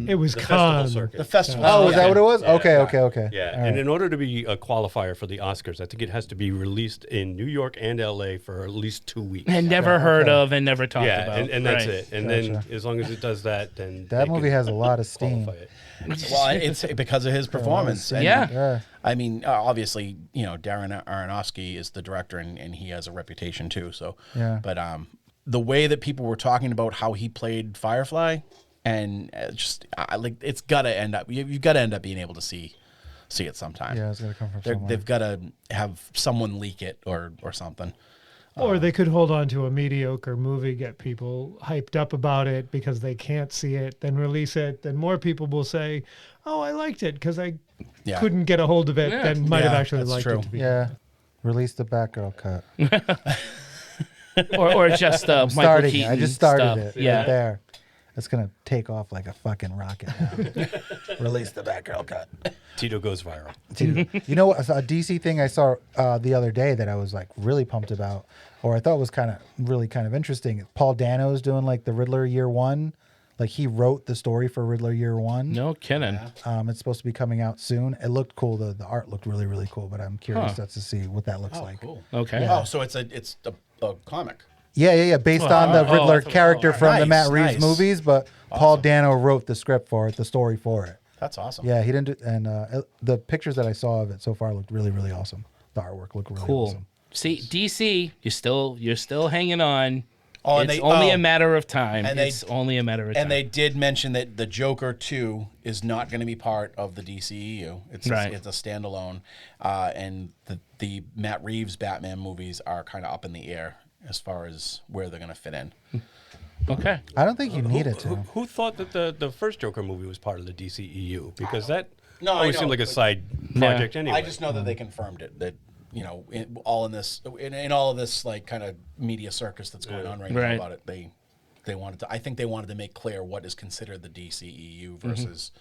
It was the Cannes. festival circuit. The festival. Oh, is that what it was? Yeah. Okay. Yeah, All and right. in order to be a qualifier for the Oscars, I think it has to be released in New York and LA for at least 2 weeks. And never heard of and never talked yeah, about. and that's Right. it. And then as long as it does that, then That they movie can has a lot of steam. qualify it. Well, it's because of his performance. And, Yeah. I mean, obviously, you know, Darren Aronofsky is the director, and he has a reputation too. So, Yeah. But the way that people were talking about how he played Firefly, and just like it's got to end up. You've got to end up being able to see it sometime. Yeah, it's got to come from somewhere. They've got to have someone leak it or something. Or they could hold on to a mediocre movie, get people hyped up about it because they can't see it, then release it. Then more people will say, "Oh, I liked it because I couldn't get a hold of it." Yeah. Then might have Yeah, actually that's liked true. it. To be Yeah. Release the Batgirl cut. or just I'm Michael starting Keaton it. I just started stuff. it. Yeah. Right there. It's gonna take off like a fucking rocket now. Release the Batgirl cut. Tito goes viral. You know what? A DC thing I saw the other day that I was like really pumped about, or I thought was kind of interesting. Paul Dano's doing like the Riddler Year One. Like he wrote the story for Riddler Year One. No kidding. It's supposed to be coming out soon. It looked cool. The art looked really, really cool. But I'm curious Huh. to see what that looks like. Cool. Okay. Yeah. Oh, so it's a comic. Yeah. Based on the Riddler character from the Nice, Matt Reeves nice. movies, but Paul Dano wrote the script for it, the story for it. That's awesome. Yeah, he didn't. And the pictures that I saw of it so far looked really, really awesome. The artwork looked really Cool. awesome. See, DC, you're still hanging on. Oh, and it's they- only oh. a matter of time. And It's only a matter of time. And they did mention that the Joker 2 is not going to be part of the DCEU. It's Right. it's a standalone, and the Matt Reeves Batman movies are kind of up in the air as far as where they're going to fit in. Okay. I don't think you need it to. Who thought that the first Joker movie was part of the DCEU? Because that No, I always know, seemed like a but- side project anyway. I just know that they confirmed it. That you know, in all of this like kind of media circus that's going on right now Right. about it, they wanted to. I think they wanted to make clear what is considered the DCEU versus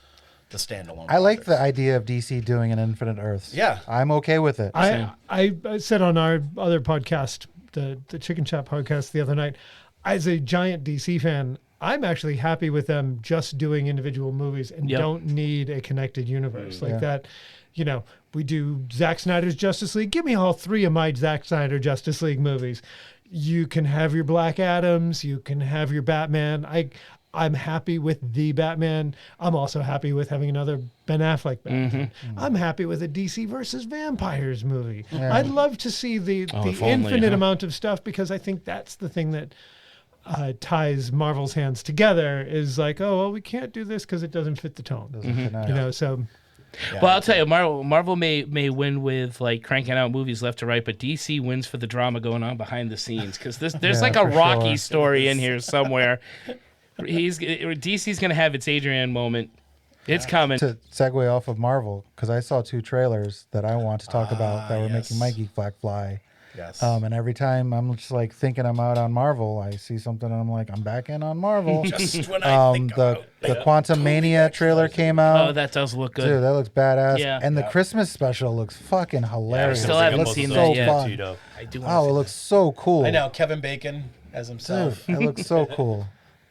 the standalone. I like the idea of DC doing an Infinite Earths. Yeah. I'm okay with it. I said on our other podcast, the Chicken Chat podcast the other night, as a giant DC fan, I'm actually happy with them just doing individual movies and Yep. don't need a connected universe like Yeah. that. You know, we do Zack Snyder's Justice League. Give me all three of my Zack Snyder Justice League movies. You can have your Black Adams. You can have your Batman. I'm happy with the Batman. I'm also happy with having another Ben Affleck Batman. I'm happy with a DC versus vampires movie. Yeah. I'd love to see the if only, infinite huh? amount of stuff because I think that's the thing that ties Marvel's hands together is like, oh, well, we can't do this because it doesn't fit the tone. Doesn't fit out. You know, so Well, I'll tell you, Marvel may win with like cranking out movies left to right, but DC wins for the drama going on behind the scenes because there's Yeah, like a for Rocky sure. story in here somewhere. DC's gonna have its Adrian moment. It's coming. To segue off of Marvel, because I saw 2 trailers that I want to talk about that were making my geek flag fly. Yes. And every time I'm just like thinking I'm out on Marvel, I see something and I'm like, I'm back in on Marvel. Just when I think the Quantum Mania trailer came out. Oh, that does look good. Dude, that looks badass. Yeah. And the Christmas special looks fucking hilarious. still haven't it looks seen so that yet. fun. Tito. I do. Oh, it looks so cool. I know Kevin Bacon as Dude, himself. it looks so cool.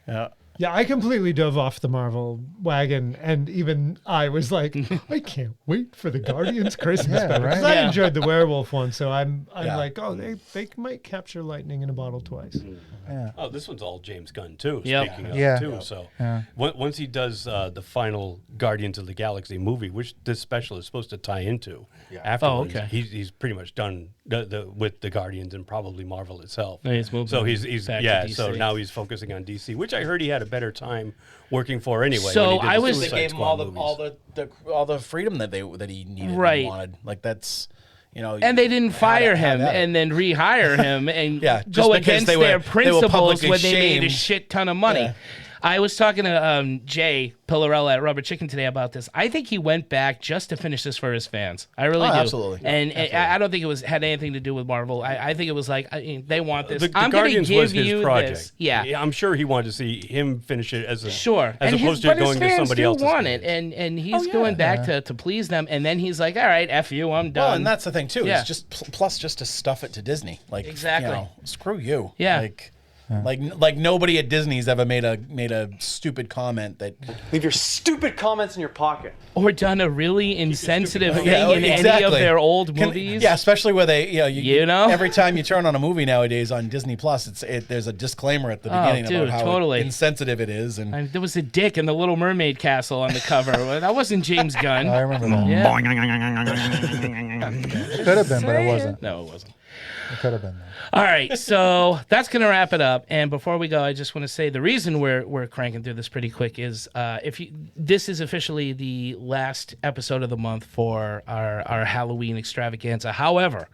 Yeah. Yeah, I completely dove off the Marvel wagon, and even I was like, I can't wait for the Guardians Christmas special. Because I enjoyed the werewolf one, so I'm like, oh, they might capture lightning in a bottle twice. Yeah. Oh, this one's all James Gunn too. Yep. Speaking of Yeah. too, so Yeah. once he does the final Guardians of the Galaxy movie, which this special is supposed to tie into, afterwards, he's pretty much done with the Guardians and probably Marvel itself. Yeah, he's moving so he's back to so DC. now he's focusing on DC, which I heard he had a better time working for anyway. So when he did I the was- Suicide They gave him Squad all the freedom that he needed Right. and wanted. Like that's, you know. And they didn't fire him at it. and then rehire him and Yeah, just go because against they were- their they were principles publicly when they made a shamed. shit ton of money. Yeah. I was talking to Jay Pillarella at Rubber Chicken today about this. I think he went back just to finish this for his fans. I really do. Absolutely. And I don't think it had anything to do with Marvel. I think it was like they want this. The I'm going to Guardians give was his you project. this. Yeah. I'm sure he wanted to see him finish it as a Sure, as and opposed his, to but his going to fans somebody do else's. want it, and he's going back to please them, and then he's like, "All right, f you, I'm done." Well, and that's the thing too. Yeah. It's just plus just to stuff it to Disney. Like Exactly. You know, screw you. Yeah. Like nobody at Disney's ever made a stupid comment that Leave your stupid comments in your pocket. Or done a really insensitive thing Yeah, in any of their old movies. Yeah, especially where they, you know, know? every time you turn on a movie nowadays on Disney Plus, there's a disclaimer at the beginning dude, about how totally. insensitive it is, and There was a dick in the Little Mermaid castle on the cover. That wasn't James Gunn. I remember that. Yeah. It could have been, but it wasn't. No, it wasn't. It could have been. All right, so that's going to wrap it up. And before we go, I just want to say the reason we're cranking through this pretty quick is this is officially the last episode of the month for our Halloween extravaganza. However,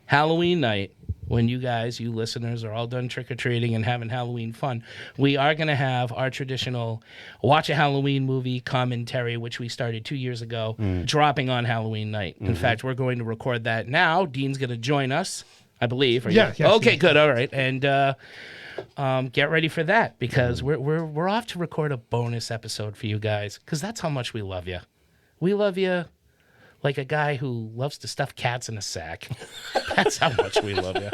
Halloween night, when you listeners, are all done trick-or-treating and having Halloween fun, we are going to have our traditional Watch a Halloween Movie commentary, which we started 2 years ago, dropping on Halloween night. In fact, we're going to record that now. Dean's going to join us, I believe. Yes, okay, yes. good. All right. And get ready for that, because we're off to record a bonus episode for you guys, because that's how much we love you. We love you like a guy who loves to stuff cats in a sack. That's how much we love you.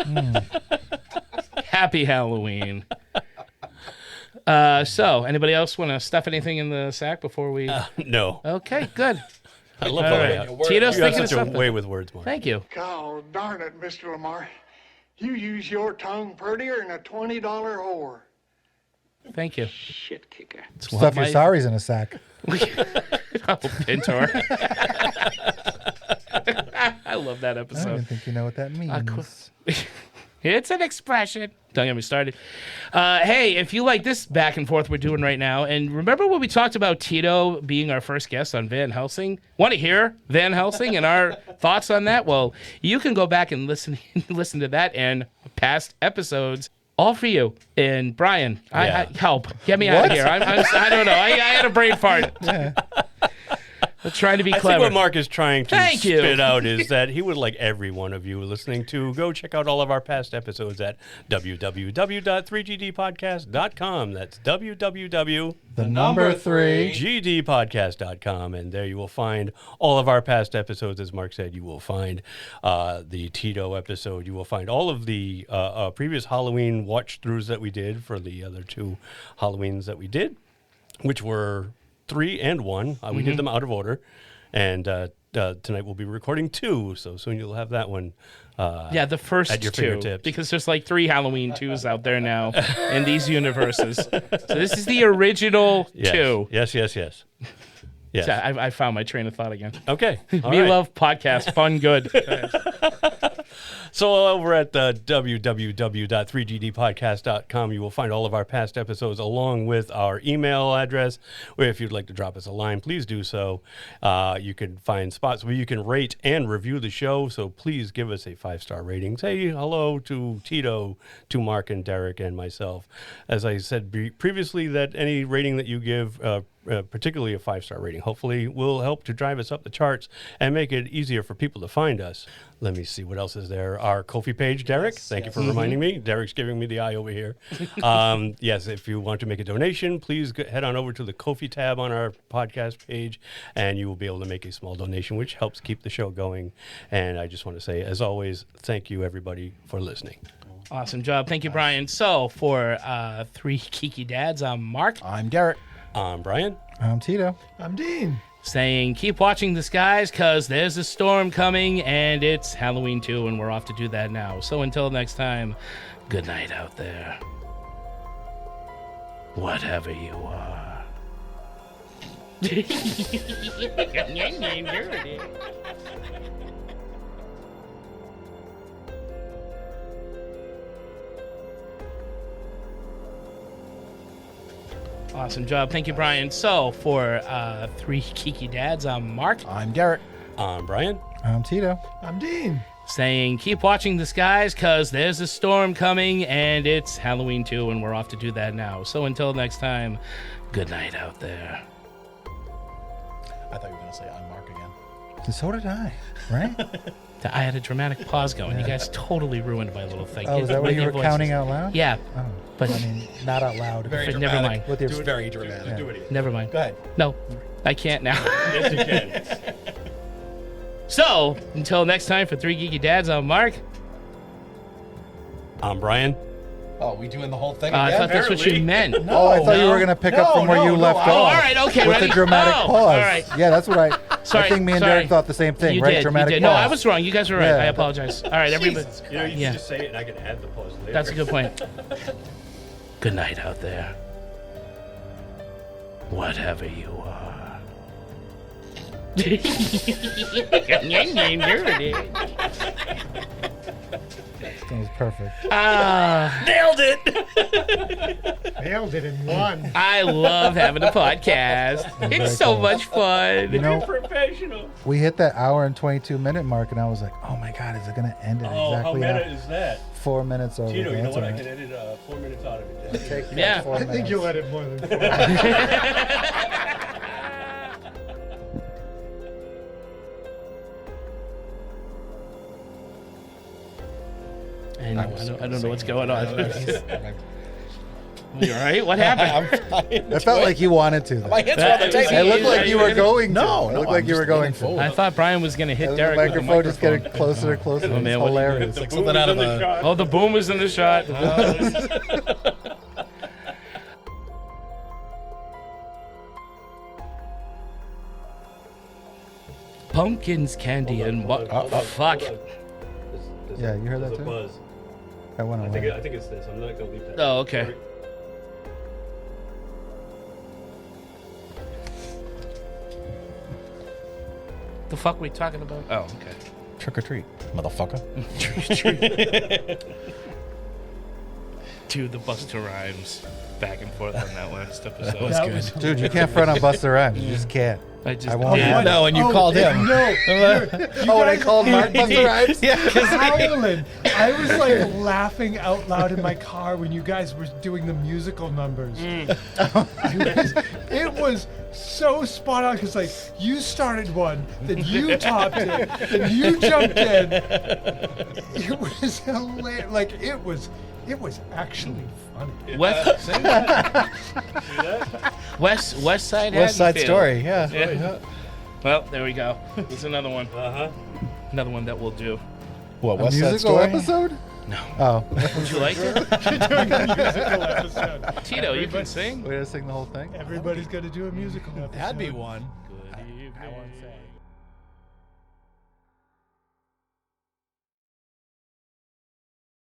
Happy Halloween. So, anybody else want to stuff anything in the sack before we... No. Okay, good. I love All that. right. Tito's You have thinking of such a something. way with words, Mark. Thank you. God darn it, Mr. Lamar. You use your tongue prettier than a $20 whore. Thank you. Shit kicker. Stuff your sorries in a sack. Oh, Pintor. I love that I don't episode. even think you know what that means. It's an expression. Don't get me started. Hey, if you like this back and forth we're doing right now, and remember when we talked about Tito being our first guest on Van Helsing? Want to hear Van Helsing and our thoughts on that? Well, you can go back and listen to that and past episodes. All for you. And Brian, I help. Get me out of here. I don't know. I had a brain fart. Yeah. I'm trying to be I clever. think what Mark is trying to Thank you. spit out is that he would like every one of you listening to go check out all of our past episodes at www.3gdpodcast.com. That's www. The number 3. gdpodcast.com, and there you will find all of our past episodes. As Mark said, you will find the Tito episode. You will find all of the previous Halloween watch-throughs that we did for the other 2 Halloweens that we did, which were 3 and 1. We did them out of order, and tonight we'll be recording 2, so soon you'll have that one. The first at your 2, fingertips. because there's like 3 Halloween 2s out there now in these universes. So this is the original 2. Yes. So I found my train of thought again. Okay. All Me right. love podcast, fun, good. So over at www.3gdpodcast.com, you will find all of our past episodes along with our email address, where if you'd like to drop us a line, please do so. You can find spots where you can rate and review the show, so please give us a 5-star rating. Say hello to Tito, to Mark and Derek and myself. As I said previously, that any rating that you give, particularly a 5-star rating, hopefully will help to drive us up the charts and make it easier for people to find us. Let me see what else is there. Our Ko-fi page, Derek. Thank you for reminding me. Derek's giving me the eye over here. Yes, if you want to make a donation, please head on over to the Ko-fi tab on our podcast page, and you will be able to make a small donation, which helps keep the show going. And I just want to say, as always, thank you, everybody, for listening. Awesome job. Thank you, Brian. So, for Three Geeky Dads, I'm Mark. I'm Derek. I'm Brian. I'm Tito. I'm Dean. Saying, keep watching the skies, because there's a storm coming, and it's Halloween too, and we're off to do that now. So until next time, good night out there. Whatever you are. Awesome job. Thank you, Brian. So, for Three Geeky Dads, I'm Mark. I'm Derek. I'm Brian. I'm Tito. I'm Dean. Saying, keep watching the skies, because there's a storm coming, and it's Halloween too, and we're off to do that now. So until next time, good night out there. I thought you were going to say I'm Mark again. So did I, right? I had a dramatic pause going. You guys totally ruined my little thing. Oh, is that what you were Voices. counting out loud? Yeah. Oh, But I mean, not out loud. Very Never dramatic. mind. With your Do it very dramatic. Yeah. Do it again. Never mind. Go ahead. No, I can't now. Yes, you can. So, until next time for Three Geeky Dads, I'm Mark. I'm Brian. Oh, we doing the whole thing I again? thought that's what you meant. Oh, I thought you were going to pick up from where you left off. Oh, all right, okay, With ready? the dramatic Oh, pause. all right. Yeah, that's what Sorry, I think me and sorry. Derek thought the same thing, You right? did, Dramatic you did. pause. No, I was wrong. You guys were right. Yeah. I apologize. All right, everybody. You know, you Yeah. can just say it and I can add the pause later. That's a good point. Good night out there. Whatever you are. That was perfect. Nailed it. Nailed it in one. I love having a podcast. It's so much fun. You know, Professional. we hit that hour and 22-minute mark, and I was like, oh my God, is it going to end at Oh, exactly how meta is that? 4 minutes over? Tito, you know That's what? all I right. can edit 4 minutes out of it. Jack. Take Yeah. 4 I think minutes. you'll edit more than 4. And I don't know what's going on. I'm You all right? What happened? fine. It felt like you wanted to. though. My hands are on the table. It looked like you were going to. No, It no, looked like I'm you were just going leaning to. forward. I thought Brian was going to hit The Derek with the microphone just microphone. getting closer and closer. Oh, It's man, what do you hilarious. The like boom something is out in of the a- shot. Oh, the boom was in the shot. Pumpkins, candy, and what? Fuck. Yeah, you heard that There's a too? buzz. That went I away. think it's this. I'm not going to leave that. Oh, okay. The fuck we talking about? Oh, okay. Trick or treat, motherfucker. To the Buster Rhymes back and forth on that last episode. That was good. Dude, you can't front on Buster Rhymes. You just can't. I won't. did. No, and you called him. No. Oh, and I called Mark Buster Rhymes? Yeah, Howling. I was like laughing out loud in my car when you guys were doing the musical numbers. It was so spot on because like you started one, then you topped it, then you jumped in. It was hilarious. Like it was actually funny. West Side. West Side Haddonfield. Story. Yeah. Yeah. Well, there we go. There's another one. Another one that we'll do. What? A West Side musical Story? episode? No. Oh. Would you like it? You're doing a musical episode. Tito, you can sing. We're going to sing the whole thing? Everybody's got to do a musical episode. That'd be one. Good evening. I won't say.